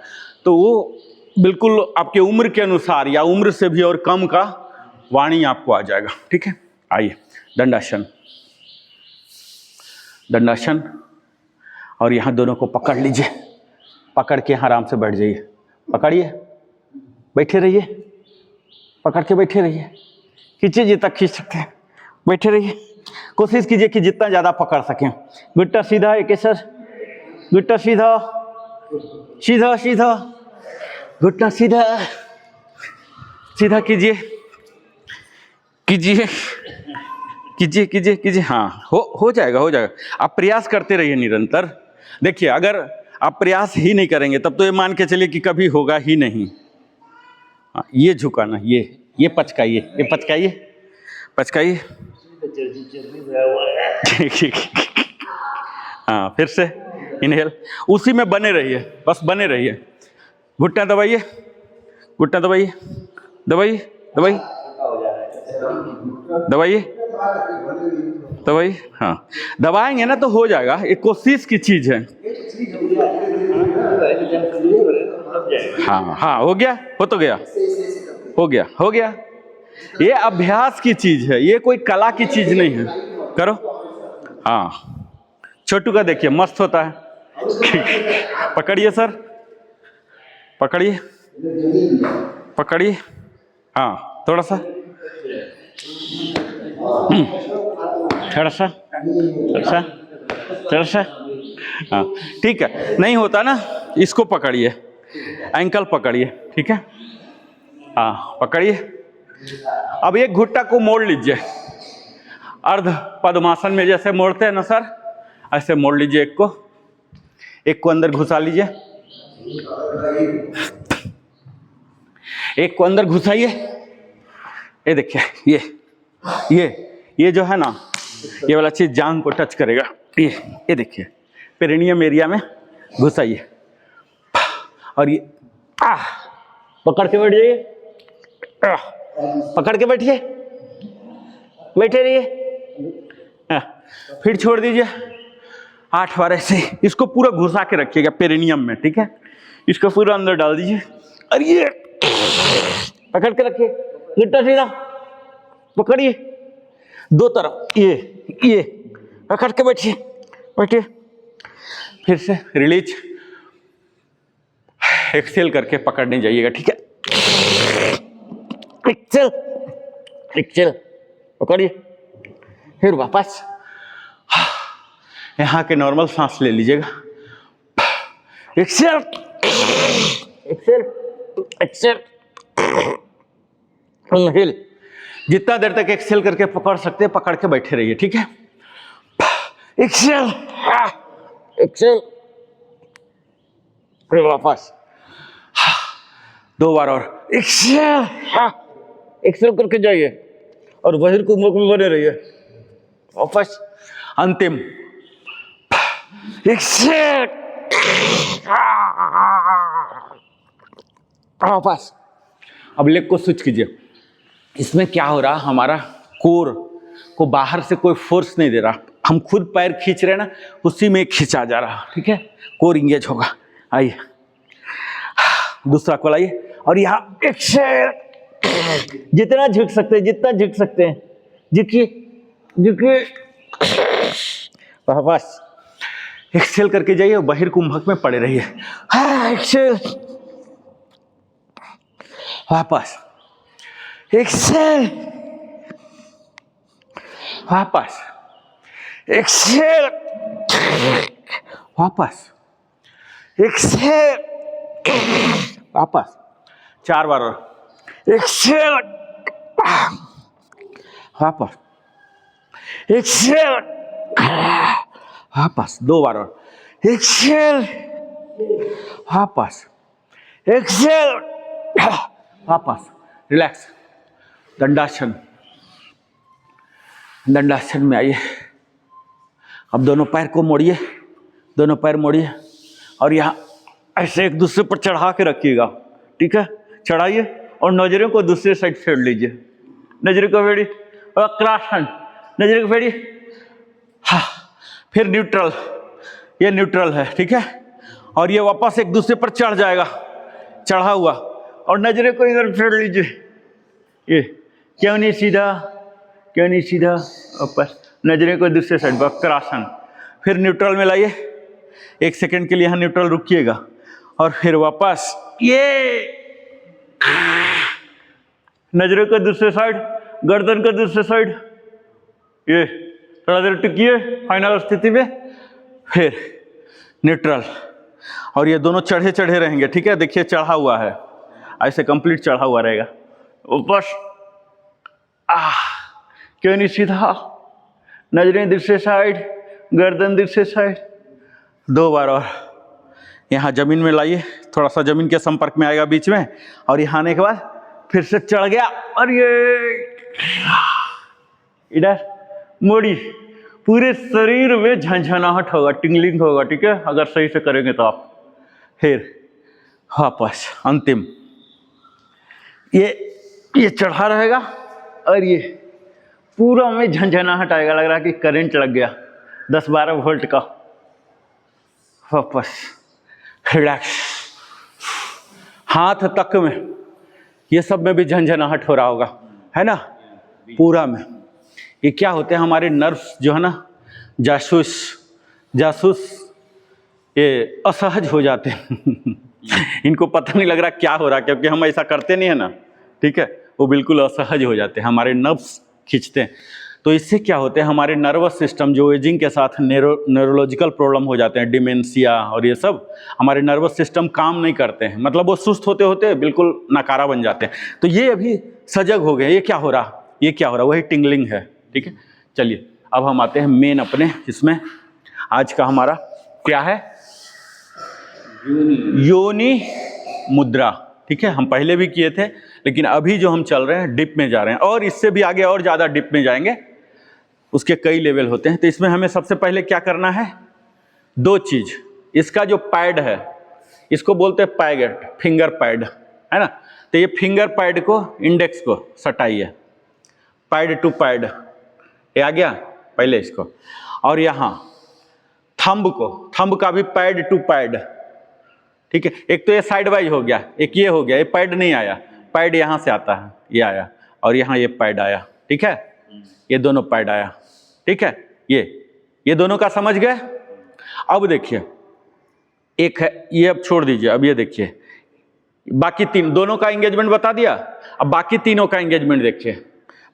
तो वो बिल्कुल आपके उम्र के अनुसार या उम्र से भी और कम का वाणी आपको आ जाएगा। ठीक है, आइए दंडासन। दंडासन, और यहाँ दोनों को पकड़ लीजिए, पकड़ के आराम से बैठ जाइए। पकड़िए, बैठे रहिए, पकड़ के बैठे रहिए, खींचिए जितना खींच सकते हैं, बैठे रहिए। कोशिश कीजिए कि जितना ज़्यादा पकड़ सकें। घुटना सीधा, एक सर, घुटना सीधा, सीधा सीधा, घुटना सीधा, सीधा कीजिए, कीजिए कीजिए कीजिए कीजिए। हाँ, हो जाएगा, हो जाएगा। आप प्रयास करते रहिए निरंतर। देखिए, अगर आप प्रयास ही नहीं करेंगे तब तो ये मान के चलिए कि कभी होगा ही नहीं। हाँ, ये झुकाना, ये पचकाइए, ये पचकाइए, पचकाइए। हाँ, फिर से इनहेल, उसी में बने रहिए, बस बने रहिए। घुटना दबाइए, घुटना दबाइए, दबाइए दबाइए दबाइए दबाइए। हाँ, दबाएंगे ना तो हो जाएगा, एक कोशिश की चीज है। हाँ हाँ, हो गया, हो तो गया, हो गया, हो गया। ये अभ्यास की चीज है, ये कोई कला की चीज नहीं है। करो। हाँ, छोटू का देखिए, मस्त होता है। पकड़िए सर, पकड़िए, पकड़िए। हाँ, थोड़ा सा, थोड़ा सा, थोड़ा सा, थोड़ा सा। हाँ, ठीक है। नहीं होता ना, इसको पकड़िए, एंकल पकड़िए। ठीक है, हाँ, पकड़िए। अब एक घुट्टा को मोड़ लीजिए, अर्ध पद्मासन में जैसे मोड़ते हैं ना सर, ऐसे मोड़ लीजिए। एक को अंदर घुसा लीजिए, एक को अंदर घुसाइए। ये देखिए, ये जो है ना, ये वाला चीज जांग को टच करेगा। ये देखिए, पेरिनियम एरिया में घुसाइए, और ये पकड़ के बैठ जाइए, पकड़ के बैठिए, बैठे रहिए। फिर छोड़ दीजिए 8 बार ऐसे। इसको पूरा घुसा के रखिएगा पेरिनियम में। ठीक है, इसको पूरा अंदर डाल दीजिए, और ये पकड़ के रखिए, लिट्टा सीधा पकड़िए, दो तरफ, ये पकड़ के बैठिए, बैठिए। फिर से रिलीज, एक्सेल करके पकड़ने जाइएगा। ठीक है, एक्सेल, एक्सेल पकड़िए, फिर वापस यहाँ के नॉर्मल सांस ले लीजिएगा। Exhale, exhale, exhale, inhale. जितना देर तक एक्सेल करके पकड़ सकते हैं पकड़ के बैठे रहिए। ठीक है, एक्सेल, एक्सेल, फिर वापस 2 बार और एक्सेल, एक्सेल करके जाइए, और बहिर्मुख में बने रहिए। वापस अंतिम एक्सेल, वापस। अब लेग को स्विच कीजिए। इसमें क्या हो रहा, हमारा कोर को बाहर से कोई फोर्स नहीं दे रहा, हम खुद पैर खींच रहे हैं ना, उसी में खींचा जा रहा। ठीक है, कोर इंगेज होगा। आइए, दूसरा को लाइए, और यहाँ एक्सेल, जितना झुक सकते हैं, जितना झुक सकते हैं, झुकिए, झुकिए, वापस एक्सेल करके जाइए, बहिर्कुंभक में पड़े रहिए। एक्सेल, वापस एक्सेल, वापस एक्सेल, वापस एक्सेल, वापस 4 बार और एक्सेल, वापस एक्सेल, वापस 2 बार और एक्सेल, वापस एक्सेल, वापस। रिलैक्स। दंडासन, दंडासन में आइए। अब दोनों पैर को मोड़िए, दोनों पैर मोड़िए, और यहाँ ऐसे एक दूसरे पर चढ़ा के रखिएगा। ठीक है, चढ़ाइए, और नजरों को दूसरे साइड फेर लीजिए। नजरों को फेरिए, वक्रासन, नजरों को फेरिए, हाँ, फिर न्यूट्रल, ये न्यूट्रल है, ठीक है। और ये वापस एक दूसरे पर चढ़ जाएगा, चढ़ा हुआ। और नजरें को इधर फेर लीजिए, ये क्यों नहीं सीधा, क्यों नहीं सीधा, ऊपर नजरें को दूसरे साइड, वक्रासन। फिर न्यूट्रल में लाइए, 1 सेकंड के लिए यहाँ न्यूट्रल रुकिएगा और फिर वापस ये नजरों को दूसरे साइड, गर्दन को दूसरे साइड, ये थोड़ा देर टिकिए फाइनल स्थिति में, फिर न्यूट्रल। और ये दोनों चढ़े चढ़े रहेंगे, ठीक है। देखिए चढ़ा हुआ है, ऐसे कंप्लीट चढ़ा हुआ रहेगा ऊपर। क्यों नहीं सीधा, नजरें दूसरे साइड, गर्दन दूसरे साइड। 2 बार और यहाँ जमीन में लाइए, थोड़ा सा जमीन के संपर्क में आएगा बीच में, और यहाँ आने के बाद फिर से चढ़ गया और ये इधर मोड़ी, पूरे शरीर में झंझनाहट होगा, टिंगलिंग होगा, ठीक है, अगर सही से करेंगे तो आप। फिर वापस अंतिम, ये चढ़ा रहेगा और ये पूरा में झंझनाहट आएगा, लग रहा है कि करंट लग गया 10-12 वोल्ट का। वापस रिलैक्स, हाथ तक में, ये सब में भी झंझनाहट हो रहा होगा, है ना, पूरा में। ये क्या होते हैं, हमारे नर्व्स जो है ना, जासूस ये असहज हो जाते हैं इनको पता नहीं लग रहा क्या हो रहा, क्योंकि हम ऐसा करते नहीं है ना, ठीक है। वो बिल्कुल असहज हो जाते हैं, हमारे नर्व्स खींचते हैं। तो इससे क्या होते हैं, हमारे नर्वस सिस्टम जो एजिंग के साथ न्यूरोलॉजिकल प्रॉब्लम हो जाते हैं, डिमेंशिया और ये सब, हमारे नर्वस सिस्टम काम नहीं करते हैं, मतलब वो सुस्त होते होते बिल्कुल नकारा बन जाते हैं। तो ये अभी सजग हो गए, ये क्या हो रहा, ये क्या हो रहा, वही टिंगलिंग है, ठीक है। चलिए अब हम आते हैं मेन अपने इसमें, आज का हमारा क्या है, योनि मुद्रा, ठीक है। हम पहले भी किए थे, लेकिन अभी जो हम चल रहे हैं डिप में जा रहे हैं, और इससे भी आगे और ज़्यादा डिप में जाएंगे, उसके कई लेवल होते हैं। तो इसमें हमें सबसे पहले क्या करना है, 2 चीज़। इसका जो पैड है, इसको बोलते हैं पैगेट, फिंगर पैड, है ना। तो ये फिंगर पैड को, इंडेक्स को सटाइए, पैड टू पैड, ये आ गया पहले इसको। और यहाँ थंब का भी पैड टू पैड, ठीक है। एक तो ये साइड वाइज हो गया, एक ये हो गया, ये पैड नहीं आया, पैड यहाँ से आता है, ये आया, और यहाँ ये पैड आया, ठीक है। ये दोनों पैड आया, ठीक है। ये दोनों का समझ गए। अब देखिए, एक है ये, अब छोड़ दीजिए, अब ये देखिए, बाकी 3 दोनों का एंगेजमेंट बता दिया। अब बाकी तीनों का एंगेजमेंट देखिए।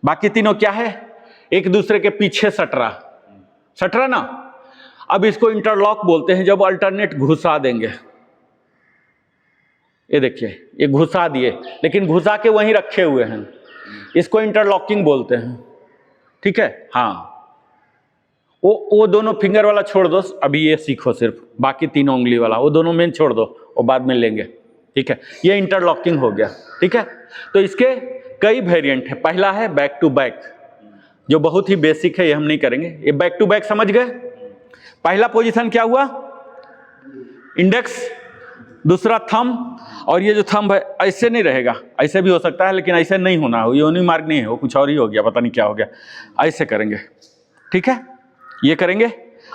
बाकी तीनों क्या है, एक दूसरे के पीछे सट रहा ना। अब इसको इंटरलॉक बोलते हैं, जब अल्टरनेट घुसा देंगे। ये देखिए, ये घुसा दिए, लेकिन घुसा के वहीं रखे हुए हैं, इसको इंटरलॉकिंग बोलते हैं, ठीक है। हाँ, वो दोनों फिंगर वाला छोड़ दो, अभी ये सीखो सिर्फ, बाकी 3 उंगली वाला, वो दोनों मेन छोड़ दो, वो बाद में लेंगे, ठीक है। ये इंटरलॉकिंग हो गया, ठीक है। तो इसके कई वेरिएंट है। पहला है बैक टू बैक, जो बहुत ही बेसिक है, ये हम नहीं करेंगे। ये बैक टू बैक समझ गए। पहला पोजीशन क्या हुआ, इंडेक्स, दूसरा थंब, और ये जो थंब है ऐसे नहीं रहेगा, ऐसे भी हो सकता है, लेकिन ऐसे नहीं होना, योनि मार्ग नहीं है, वो कुछ और ही हो गया, पता नहीं क्या हो गया। ऐसे करेंगे, ठीक है, ये करेंगे,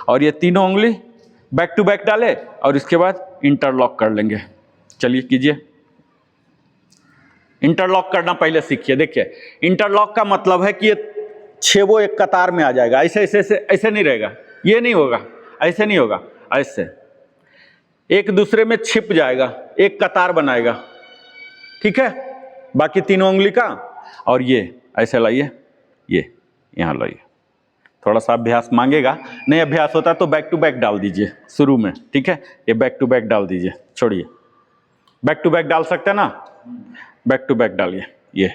और ये तीनों उंगली बैक टू बैक डाले, और इसके बाद इंटरलॉक कर लेंगे। चलिए कीजिए, इंटरलॉक करना पहले सीखिए। देखिए, इंटरलॉक का मतलब है कि ये 6 वो एक कतार में आ जाएगा, ऐसे नहीं रहेगा, ये नहीं होगा, ऐसे नहीं होगा, ऐसे एक दूसरे में छिप जाएगा, एक कतार बनाएगा, ठीक है। बाकी 3 उंगली का, और ये ऐसे लाइए, ये यहाँ लाइए। थोड़ा सा अभ्यास मांगेगा, नहीं अभ्यास होता तो बैक टू बैक डाल दीजिए शुरू में, ठीक है। ये बैक टू बैक डाल दीजिए, छोड़िए, बैक टू बैक डाल सकते हैं ना, बैक टू बैक डालिए, ये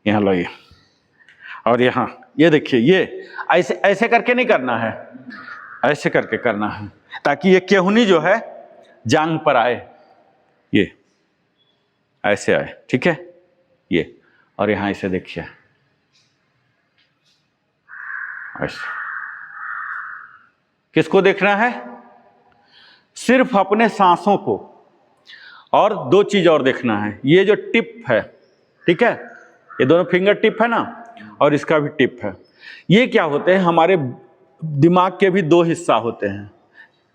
यहाँ लाइए, और यहाँ ये देखिए, ये ऐसे करके नहीं करना है, ऐसे करके करना है, ताकि ये केहुनी जो है जांग पर आए, ये ऐसे आए, ठीक है। ये, और यहाँ इसे देखिए, ऐसे। किसको देखना है, सिर्फ अपने सांसों को, और 2 चीज और देखना है, ये जो टिप है, ठीक है, ये दोनों फिंगर टिप है ना, और इसका भी टिप है। ये क्या होते हैं, हमारे दिमाग के भी दो हिस्सा होते हैं,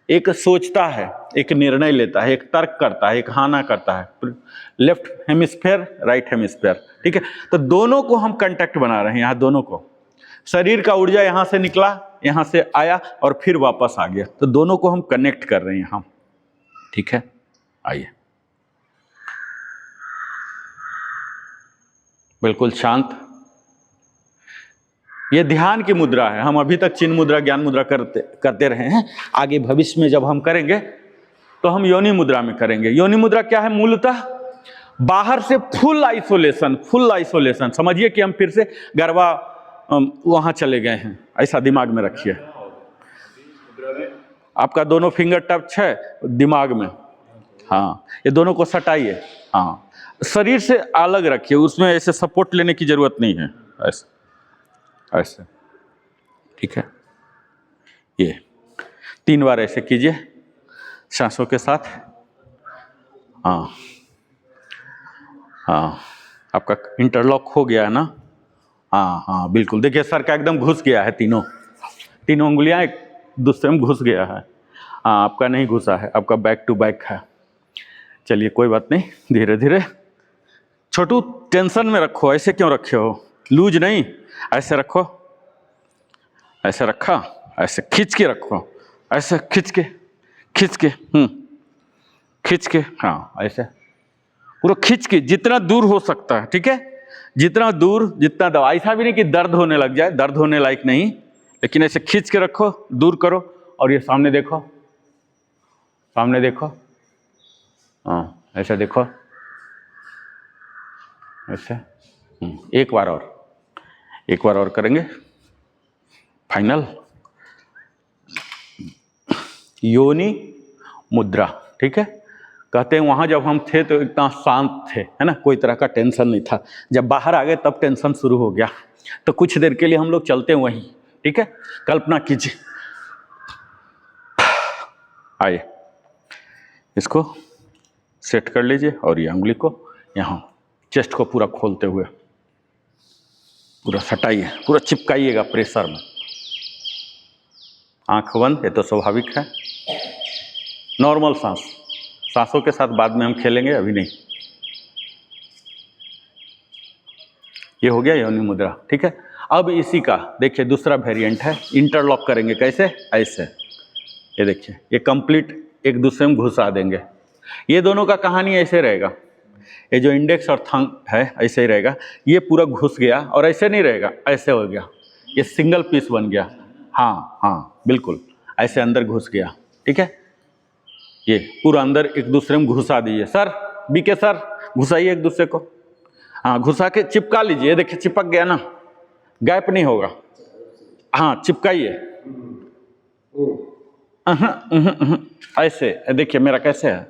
एक सोचता है, एक निर्णय लेता है, एक तर्क करता है, एक हाँ ना करता है, लेफ्ट हेमिस्फेयर राइट हेमिस्फेयर, ठीक है। तो दोनों को हम कांटेक्ट बना रहे हैं यहाँ, दोनों को। शरीर का ऊर्जा यहाँ से निकला, यहाँ से आया और फिर वापस आ गया, तो दोनों को हम कनेक्ट कर रहे हैं यहाँ, ठीक है। आइए, बिल्कुल शांत। ये ध्यान की मुद्रा है। हम अभी तक चिन्ह मुद्रा, ज्ञान मुद्रा करते रहे हैं। आगे भविष्य में जब हम करेंगे तो हम योनि मुद्रा में करेंगे। योनि मुद्रा क्या है? मूलतः बाहर से फुल आइसोलेशन। समझिए कि हम फिर से गरबा वहां चले गए हैं, ऐसा दिमाग में रखिए। आपका दोनों फिंगर टच है दिमाग में, हाँ, ये दोनों को सटाइए, हाँ, शरीर से अलग रखिए, उसमें ऐसे सपोर्ट लेने की जरूरत नहीं है, ऐसे ऐसे, ठीक है। ये 3 बार ऐसे कीजिए सांसों के साथ। हाँ हाँ, आपका इंटरलॉक हो गया है ना? हाँ हाँ बिल्कुल, देखिए सर का एकदम घुस गया है, तीनों उंगलियां एक दूसरे में घुस गया है। हाँ, आपका नहीं घुसा है, आपका बैक टू बैक है। चलिए कोई बात नहीं, धीरे धीरे। छोटू टेंशन में रखो, ऐसे क्यों रखे हो? लूज नहीं, ऐसे रखो, ऐसे रखा, ऐसे खींच के रखो, ऐसे खींच के खींच के, हाँ ऐसे पूरा खींच के, जितना दूर हो सकता है, ठीक है, जितना दूर, जितना दवा। ऐसा भी नहीं कि दर्द होने लग जाए, दर्द होने लायक नहीं, लेकिन ऐसे खींच के रखो, दूर करो। और ये सामने देखो, सामने देखो, हाँ ऐसे देखो, ऐसे। एक बार और करेंगे, फाइनल। योनि मुद्रा, ठीक है। कहते हैं वहां जब हम थे तो इतना शांत थे, है ना, कोई तरह का टेंशन नहीं था। जब बाहर आ गए तब टेंशन शुरू हो गया। तो कुछ देर के लिए हम लोग चलते हैं वहीं, ठीक है। कल्पना कीजिए, आइए इसको सेट कर लीजिए और ये उंगली को यहाँ चेस्ट को पूरा खोलते हुए पूरा सटाइए, पूरा चिपकाइएगा प्रेशर में। आंख बंद, ये तो स्वाभाविक है। नॉर्मल सांसों के साथ बाद में हम खेलेंगे, अभी नहीं। ये हो गया योनि मुद्रा, ठीक है। अब इसी का देखिए दूसरा वेरिएंट है, इंटरलॉक करेंगे। कैसे? ऐसे, ये देखिए, ये कंप्लीट एक दूसरे में घुसा देंगे। ये दोनों का कहानी ऐसे रहेगा, ये जो इंडेक्स और थंब है ऐसे ही रहेगा। ये पूरा घुस गया और ऐसे नहीं रहेगा, ऐसे हो गया, ये सिंगल पीस बन गया। हाँ हाँ बिल्कुल, ऐसे अंदर घुस गया, ठीक है। ये पूरा अंदर एक दूसरे में घुसा दीजिए। सर, बीके सर, घुसाइए एक दूसरे को। हाँ, घुसा के चिपका लीजिए। ये देखिए चिपक गया ना, गैप नहीं होगा। हाँ, चिपकाइए ऐसे। देखिए मेरा कैसे है,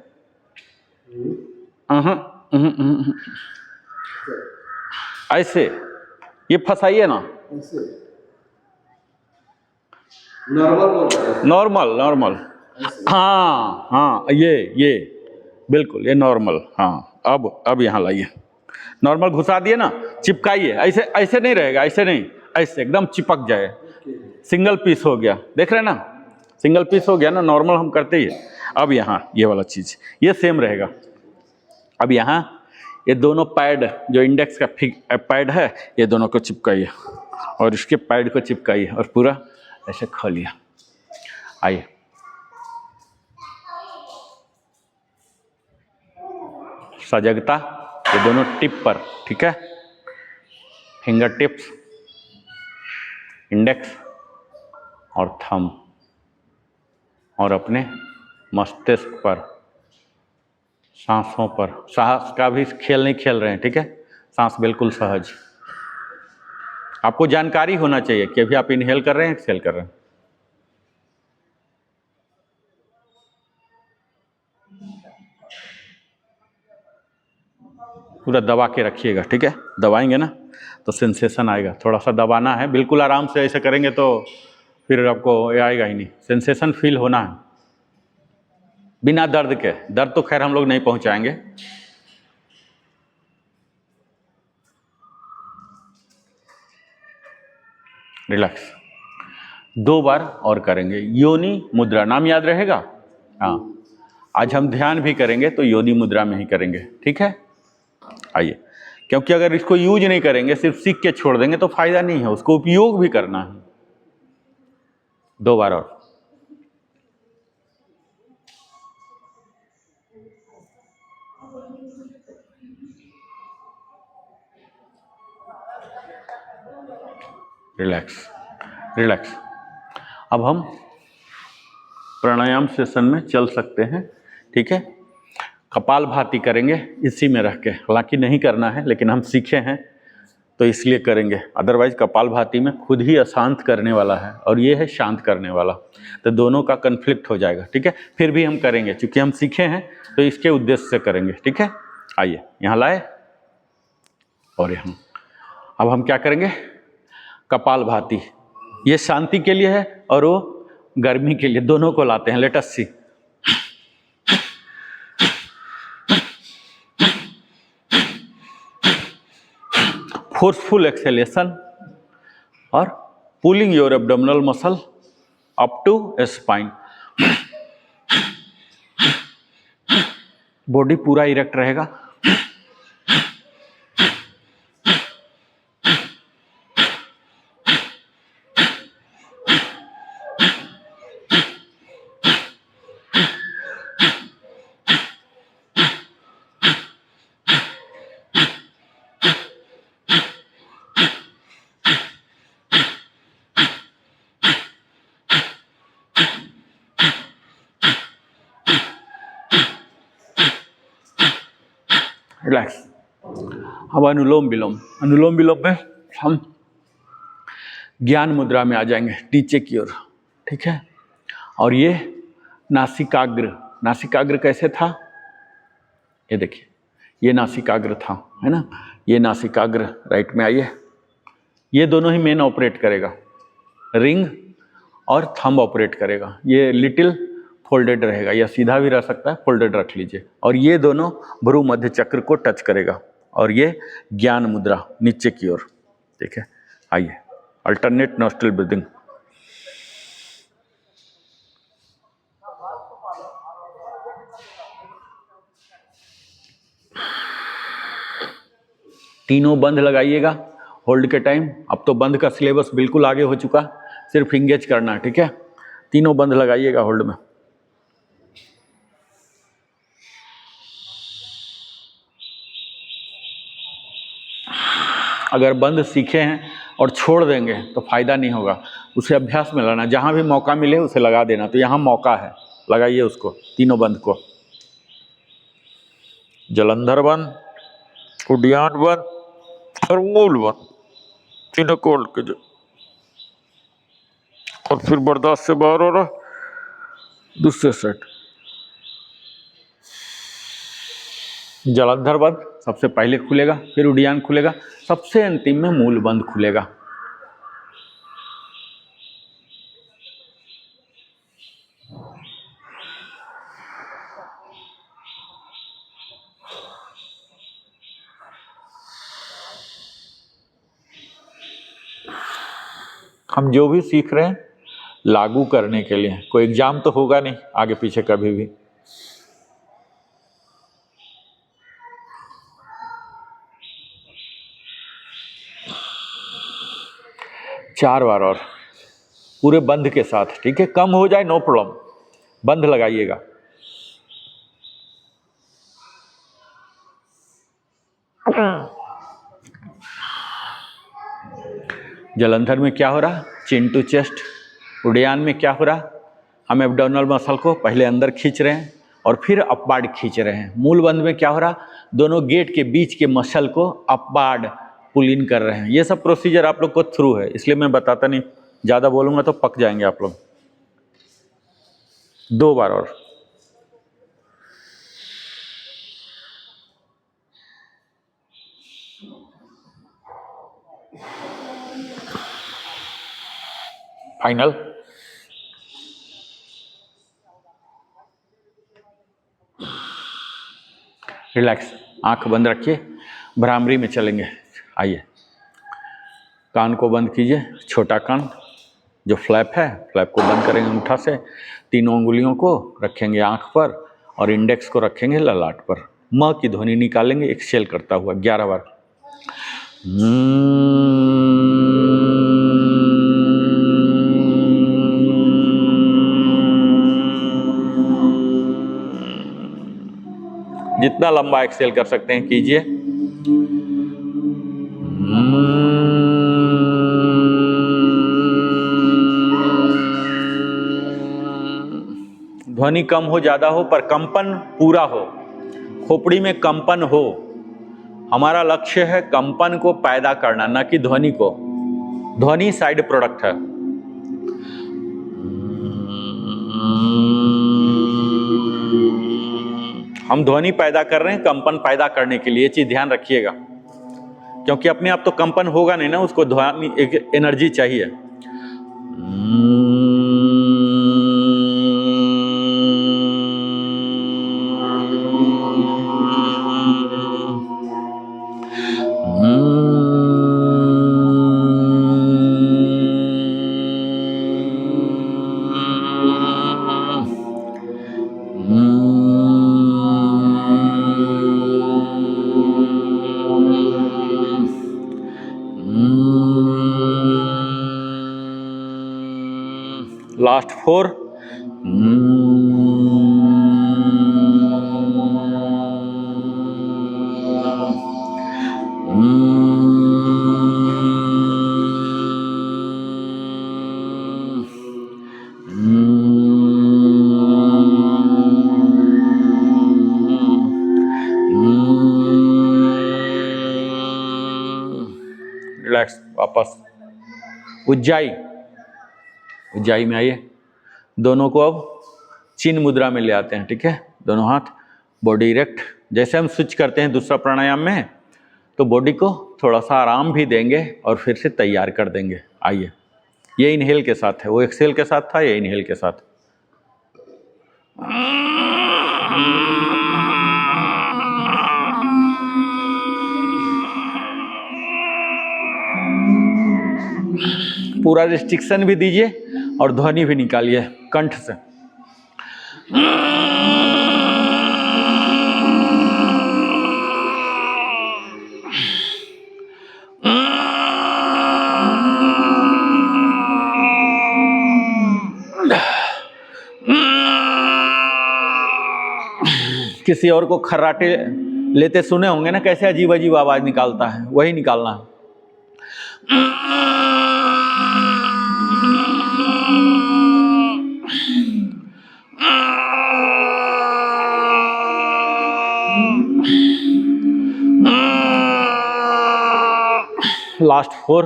ऐसे। ये फंसाइए ना, नॉर्मल। हाँ हाँ, ये बिल्कुल, ये नॉर्मल। हाँ, अब यहाँ लाइए, नॉर्मल घुसा दिए ना, चिपकाइए। ऐसे नहीं रहेगा, ऐसे नहीं, ऐसे एकदम चिपक जाए। सिंगल पीस हो गया, देख रहे हैं ना, सिंगल पीस हो गया ना, नॉर्मल हम करते ही। अब यहाँ ये वाला चीज ये सेम रहेगा। अब यहाँ ये दोनों पैड, जो इंडेक्स का पैड है, ये दोनों को चिपकाइए और इसके पैड को चिपकाइए और पूरा ऐसे खोलिए। आइए, सजगता, ये दोनों टिप पर, ठीक है। फिंगर टिप्स, इंडेक्स और थंब, और अपने मस्तिष्क पर, सांसों पर। सांस का भी खेल नहीं खेल रहे हैं, ठीक है। सांस बिल्कुल सहज। आपको जानकारी होना चाहिए कि अभी आप इनहेल कर रहे हैं, एक्सहेल कर रहे हैं। पूरा दबा के रखिएगा, ठीक है। दबाएंगे ना तो सेंसेशन आएगा, थोड़ा सा दबाना है। बिल्कुल आराम से ऐसे करेंगे तो फिर आपको ये आएगा ही नहीं। सेंसेशन फील होना है बिना दर्द के। दर्द तो खैर हम लोग नहीं पहुंचाएंगे। रिलैक्स, 2 बार और करेंगे। योनि मुद्रा नाम याद रहेगा? हाँ, आज हम ध्यान भी करेंगे तो योनि मुद्रा में ही करेंगे, ठीक है। आइए, क्योंकि अगर इसको यूज नहीं करेंगे, सिर्फ सीख के छोड़ देंगे तो फायदा नहीं है, उसको उपयोग भी करना है। 2 बार और। Relax relax. अब हम प्राणायाम सेशन में चल सकते हैं, ठीक है। कपालभाति करेंगे इसी में रह के, हालांकि नहीं करना है लेकिन हम सीखे हैं तो इसलिए करेंगे। अदरवाइज कपालभाति में खुद ही अशांत करने वाला है और ये है शांत करने वाला, तो दोनों का कन्फ्लिक्ट हो जाएगा, ठीक है। फिर भी हम करेंगे क्योंकि हम सीखे हैं तो इसके उद्देश्य से करेंगे, ठीक है। आइए, यहाँ लाए और यहाँ। अब हम क्या करेंगे? कपालभाति। ये शांति के लिए है और वो गर्मी के लिए, दोनों को लाते हैं। Let us see. Forceful exhalation और pulling your abdominal muscle up to spine. Body पूरा इरेक्ट रहेगा। रिलैक्स। अब अनुलोम विलोम। अनुलोम विलोम में हम ज्ञान मुद्रा में आ जाएंगे नीचे की ओर, ठीक है। और ये नासिकाग्र, नासिकाग्र कैसे था? ये देखिए, ये नासिकाग्र था, है ना। ये नासिकाग्र राइट में आइए। ये दोनों ही मेन ऑपरेट करेगा, रिंग और थंब ऑपरेट करेगा। ये लिटिल फोल्डेड रहेगा या सीधा भी रह सकता है, फोल्डेड रख लीजिए। और ये दोनों भ्रू मध्य चक्र को टच करेगा। और ये ज्ञान मुद्रा नीचे की ओर, ठीक है। आइए, अल्टरनेट नॉस्ट्रल ब्रीदिंग। तीनों बंद लगाइएगा होल्ड के टाइम। अब तो बंद का सिलेबस बिल्कुल आगे हो चुका, सिर्फ इंगेज करना है, ठीक है। तीनों बंद लगाइएगा होल्ड में। अगर बंद सीखे हैं और छोड़ देंगे तो फायदा नहीं होगा, उसे अभ्यास में लाना। जहाँ भी मौका मिले उसे लगा देना। तो यहाँ मौका है, लगाइए उसको, तीनों बंद को। जलंधर बंद, उद्यान बंद और मूल बंद, तीनों को होल्ड कीजिए। और फिर बर्दाश्त से बाहर हो रहा दूसरे सेट। जलंधर बंद सबसे पहले खुलेगा, फिर उद्यान खुलेगा, सबसे अंतिम में मूल बंद खुलेगा। हम जो भी सीख रहे हैं लागू करने के लिए, कोई एग्जाम तो होगा नहीं आगे पीछे कभी भी। चार बार और पूरे बंद के साथ, ठीक है। कम हो जाए नो प्रॉब्लम, बंद लगाइएगा। जलंधर में क्या हो रहा? चिन टू चेस्ट। उद्यान में क्या हो रहा? हम एब्डोमिनल मसल को पहले अंदर खींच रहे हैं और फिर अपवार्ड खींच रहे हैं। मूल बंद में क्या हो रहा? दोनों गेट के बीच के मसल को अपवार्ड पुल इन कर रहे हैं। ये सब प्रोसीजर आप लोग को थ्रू है, इसलिए मैं बताता नहीं, ज़्यादा बोलूँगा तो पक जाएंगे आप लोग। 2 बार और। फाइनल। रिलैक्स, आंख बंद रखिए, भ्रामरी में चलेंगे। आइए, कान को बंद कीजिए, छोटा कान, जो फ्लैप है, फ्लैप को बंद करेंगे अंगूठा से, तीनों उंगलियों को रखेंगे आँख पर और इंडेक्स को रखेंगे ललाट पर। म की ध्वनि निकालेंगे एक्सहेल करता हुआ 11 बार। जितना लंबा एक्सहेल कर सकते हैं कीजिए। ध्वनि कम हो ज़्यादा हो पर कंपन पूरा हो, खोपड़ी में कंपन हो। हमारा लक्ष्य है कंपन को पैदा करना, न कि ध्वनि को। ध्वनि साइड प्रोडक्ट है। हम ध्वनि पैदा कर रहे हैं कंपन पैदा करने के लिए, ये चीज ध्यान रखिएगा, क्योंकि अपने आप तो कंपन होगा नहीं ना, उसको ध्वनि एक एनर्जी चाहिए। लास्ट 4। रिलैक्स, वापस उज्जाई, उज्जाई में आइए। दोनों को अब चिन्ह मुद्रा में ले आते हैं, ठीक है। दोनों हाथ बॉडी इरेक्ट। जैसे हम स्विच करते हैं दूसरा प्राणायाम में, तो बॉडी को थोड़ा सा आराम भी देंगे और फिर से तैयार कर देंगे। आइए, ये इनहेल के साथ है, वो एक्सहेल के साथ था, ये इनहेल के साथ। पूरा रिस्ट्रिक्शन भी दीजिए और ध्वनि भी निकालिए कंठ से। किसी और को खर्राटे लेते सुने होंगे ना, कैसे अजीब अजीब आवाज निकालता है, वही निकालना है। लास्ट 4।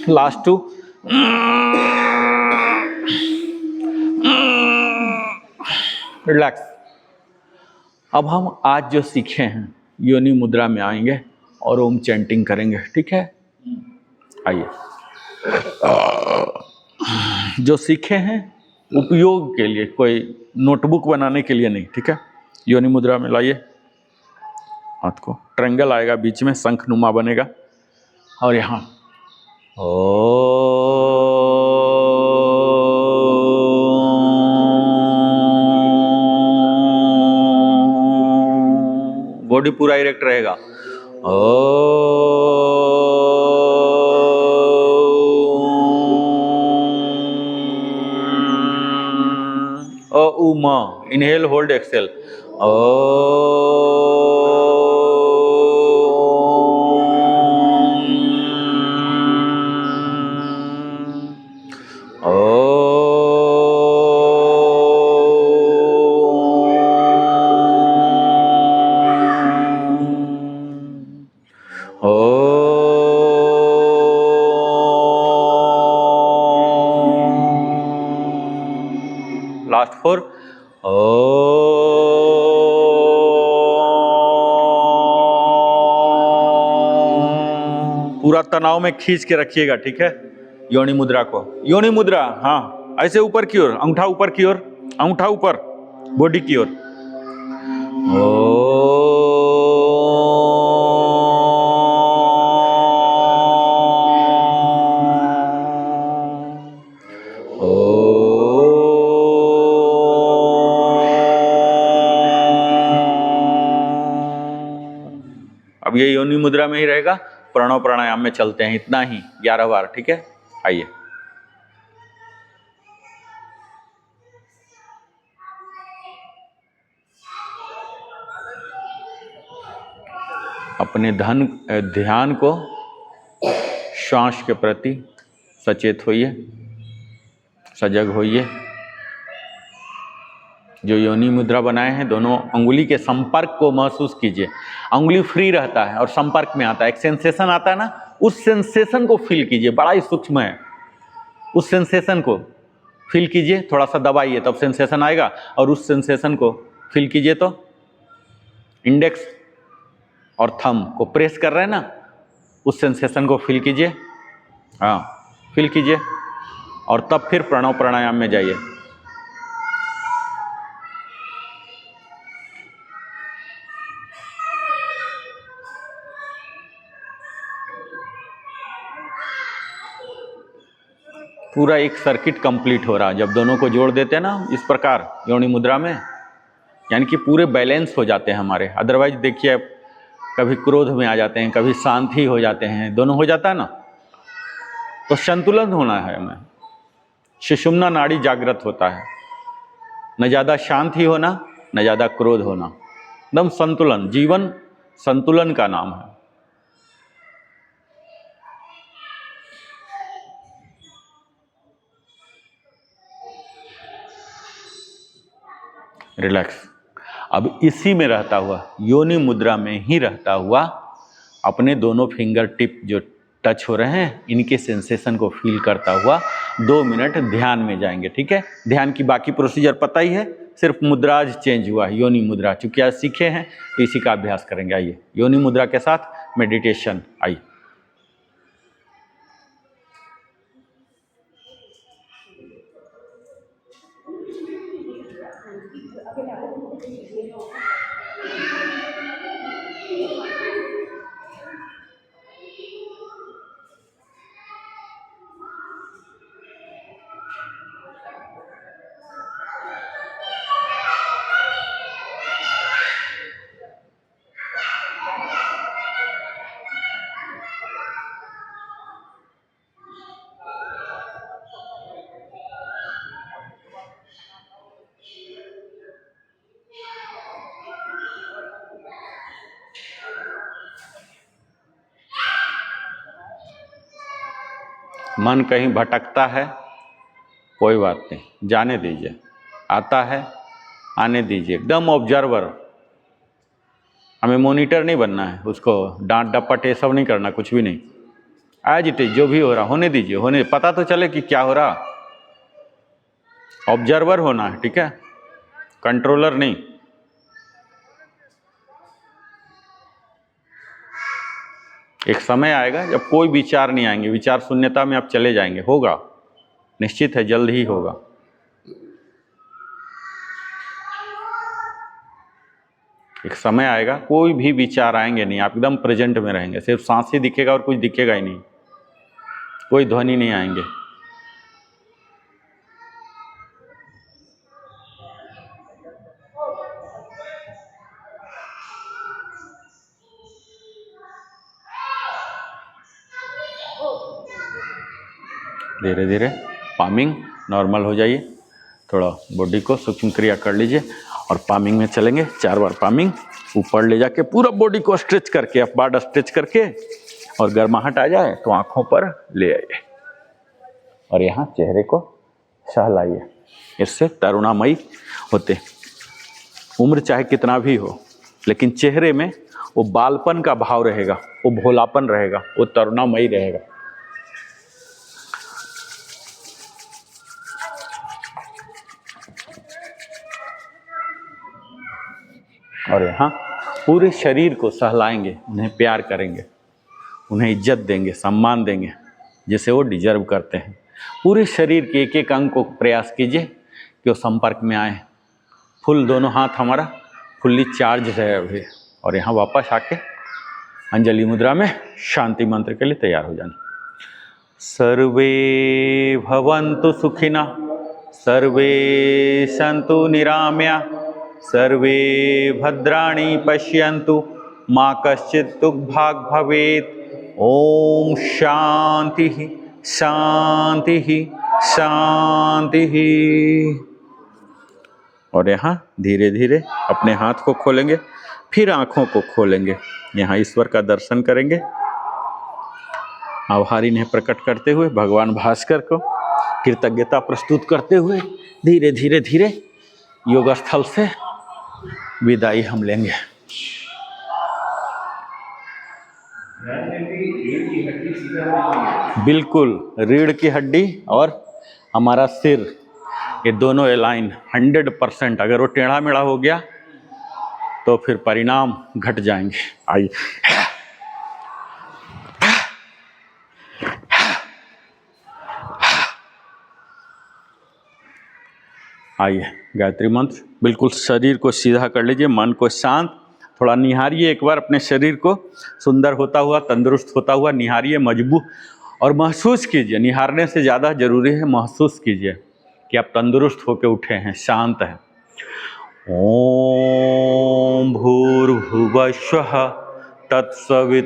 लास्ट 2। रिलैक्स। अब हम आज जो सीखे हैं योनि मुद्रा में आएंगे और ओम चैंटिंग करेंगे, ठीक है। आइए, जो सीखे हैं उपयोग के लिए, कोई नोटबुक बनाने के लिए नहीं, ठीक है। योनि मुद्रा में लाइए हाथ को, ट्रायंगल आएगा बीच में, शंखनुमा बनेगा और यहाँ बॉडी पूरा इरेक्ट रहेगा। Uma, inhale hold exhale. Last 4। पूरा तनाव में खींच के रखिएगा, ठीक है। योनि मुद्रा को, योनि मुद्रा, हाँ, ऐसे ऊपर की ओर, अंगूठा ऊपर की ओर, अंगूठा ऊपर, बॉडी की ओर। अब ये योनि मुद्रा में ही रहेगा। प्रणव प्राणायाम में चलते हैं, इतना ही 11 बार, ठीक है। आइए, अपने ध्यान को श्वास के प्रति सचेत होइए, सजग होइए। जो योनि मुद्रा बनाए हैं, दोनों अंगुली के संपर्क को महसूस कीजिए। अंगुली फ्री रहता है और संपर्क में आता है, एक सेंसेशन आता है ना, उस सेंसेशन को फील कीजिए। बड़ा ही सूक्ष्म है, उस सेंसेशन को फील कीजिए। थोड़ा सा दबाइए तब सेंसेशन आएगा, और उस सेंसेशन को फील कीजिए। तो इंडेक्स और थंब को प्रेस कर रहे हैं ना, उस सेंसेशन को फील कीजिए। हाँ, फील कीजिए, और तब फिर प्रणव प्राणायाम में जाइए। पूरा एक सर्किट कंप्लीट हो रहा है जब दोनों को जोड़ देते हैं ना इस प्रकार योनि मुद्रा में, यानी कि पूरे बैलेंस हो जाते हैं हमारे। अदरवाइज देखिए, कभी क्रोध में आ जाते हैं, कभी शांति हो जाते हैं, दोनों हो जाता है ना। तो संतुलन होना है हमें। सुषुम्ना नाड़ी जागृत होता है, न ज़्यादा शांति होना, न ज़्यादा क्रोध होना, एकदम संतुलन। जीवन संतुलन का नाम है। रिलैक्स। अब इसी में रहता हुआ, योनि मुद्रा में ही रहता हुआ, अपने दोनों फिंगर टिप जो टच हो रहे हैं, इनके सेंसेशन को फील करता हुआ 2 मिनट ध्यान में जाएंगे, ठीक है। ध्यान की बाकी प्रोसीजर पता ही है, सिर्फ मुद्रा आज चेंज हुआ है, योनि मुद्रा। चूंकि आज सीखे हैं तो इसी का अभ्यास करेंगे। आइए, योनि मुद्रा के साथ मेडिटेशन। आइए, मन कहीं भटकता है, कोई बात नहीं, जाने दीजिए। आता है, आने दीजिए। एकदम ऑब्जर्वर। हमें मॉनिटर नहीं बनना है, उसको डांट डपट ये सब नहीं करना, कुछ भी नहीं। एज इट इज, जो भी हो रहा होने दीजिए, होने पता तो चले कि क्या हो रहा। ऑब्जर्वर होना है, ठीक है, कंट्रोलर नहीं। एक समय आएगा जब कोई विचार नहीं आएंगे, विचार शून्यता में आप चले जाएंगे। होगा, निश्चित है, जल्द ही होगा। एक समय आएगा, कोई भी विचार आएंगे नहीं, आप एकदम प्रेजेंट में रहेंगे। सिर्फ सांस ही दिखेगा और कुछ दिखेगा ही नहीं, कोई ध्वनि नहीं आएंगे। धीरे धीरे पामिंग नॉर्मल हो जाइए। थोड़ा बॉडी को सूक्ष्म क्रिया कर लीजिए और पामिंग में चलेंगे। 4 बार पामिंग, ऊपर ले जाके पूरा बॉडी को स्ट्रेच करके, अपवार्ड स्ट्रेच करके, और गर्माहट आ जाए तो आंखों पर ले आइए और यहाँ चेहरे को सहलाइए। इससे तरुणामयी होते। उम्र चाहे कितना भी हो, लेकिन चेहरे में वो बालपन का भाव रहेगा, वो भोलापन रहेगा, वो तरुणामयी रहेगा। और यहाँ पूरे शरीर को सहलाएंगे, उन्हें प्यार करेंगे, उन्हें इज्जत देंगे, सम्मान देंगे, जिसे वो डिजर्व करते हैं। पूरे शरीर के एक एक अंग को प्रयास कीजिए कि वो संपर्क में आए। फुल दोनों हाथ हमारा फुल्ली चार्ज रहे अभी। और यहाँ वापस आके अंजलि मुद्रा में शांति मंत्र के लिए तैयार हो जाना। सर्वे भवन्तु सुखिनः, सर्वे सन्तु निरामया, सर्वे भद्राणि पश्यन्तु, मा कश्चित् दुःखभाग् भवेत्। ओम शांति शांति शांति। और यहाँ धीरे धीरे अपने हाथ को खोलेंगे, फिर आँखों को खोलेंगे, यहाँ ईश्वर का दर्शन करेंगे। आभार इन्हें प्रकट करते हुए भगवान भास्कर को कृतज्ञता प्रस्तुत करते हुए धीरे धीरे धीरे योग स्थल से विदाई हम लेंगे। बिल्कुल, रीढ़ की हड्डी और हमारा सिर, ये दोनों अलाइन 100%। अगर वो टेढ़ा मेढ़ा हो गया तो फिर परिणाम घट जाएंगे। आइए, आइए गायत्री मंत्र। बिल्कुल शरीर को सीधा कर लीजिए, मन को शांत, थोड़ा निहारिए एक बार अपने शरीर को, सुंदर होता हुआ, तंदुरुस्त होता हुआ निहारिए, मजबूत, और महसूस कीजिए। निहारने से ज़्यादा जरूरी है महसूस कीजिए कि आप तंदुरुस्त होकर उठे हैं, शांत हैं। ओम भूर्भुवस्वः तत्सवितुर्वरेण्यं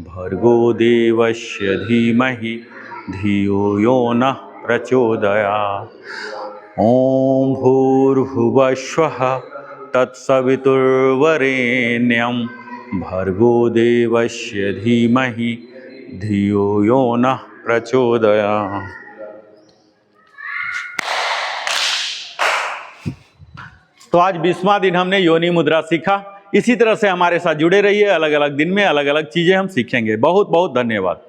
भर्गो देवस्य धीमहि धियो यो नः प्रचोदयात्। ओम भूर्भुवस्वः तत्सवितुर्वरेण्यं भर्गो देवस्य धीमहि धियो यो नः प्रचोदयात्। तो आज 20वां दिन हमने योनि मुद्रा सीखा। इसी तरह से हमारे साथ जुड़े रहिए, अलग अलग दिन में अलग अलग चीजें हम सीखेंगे। बहुत बहुत धन्यवाद।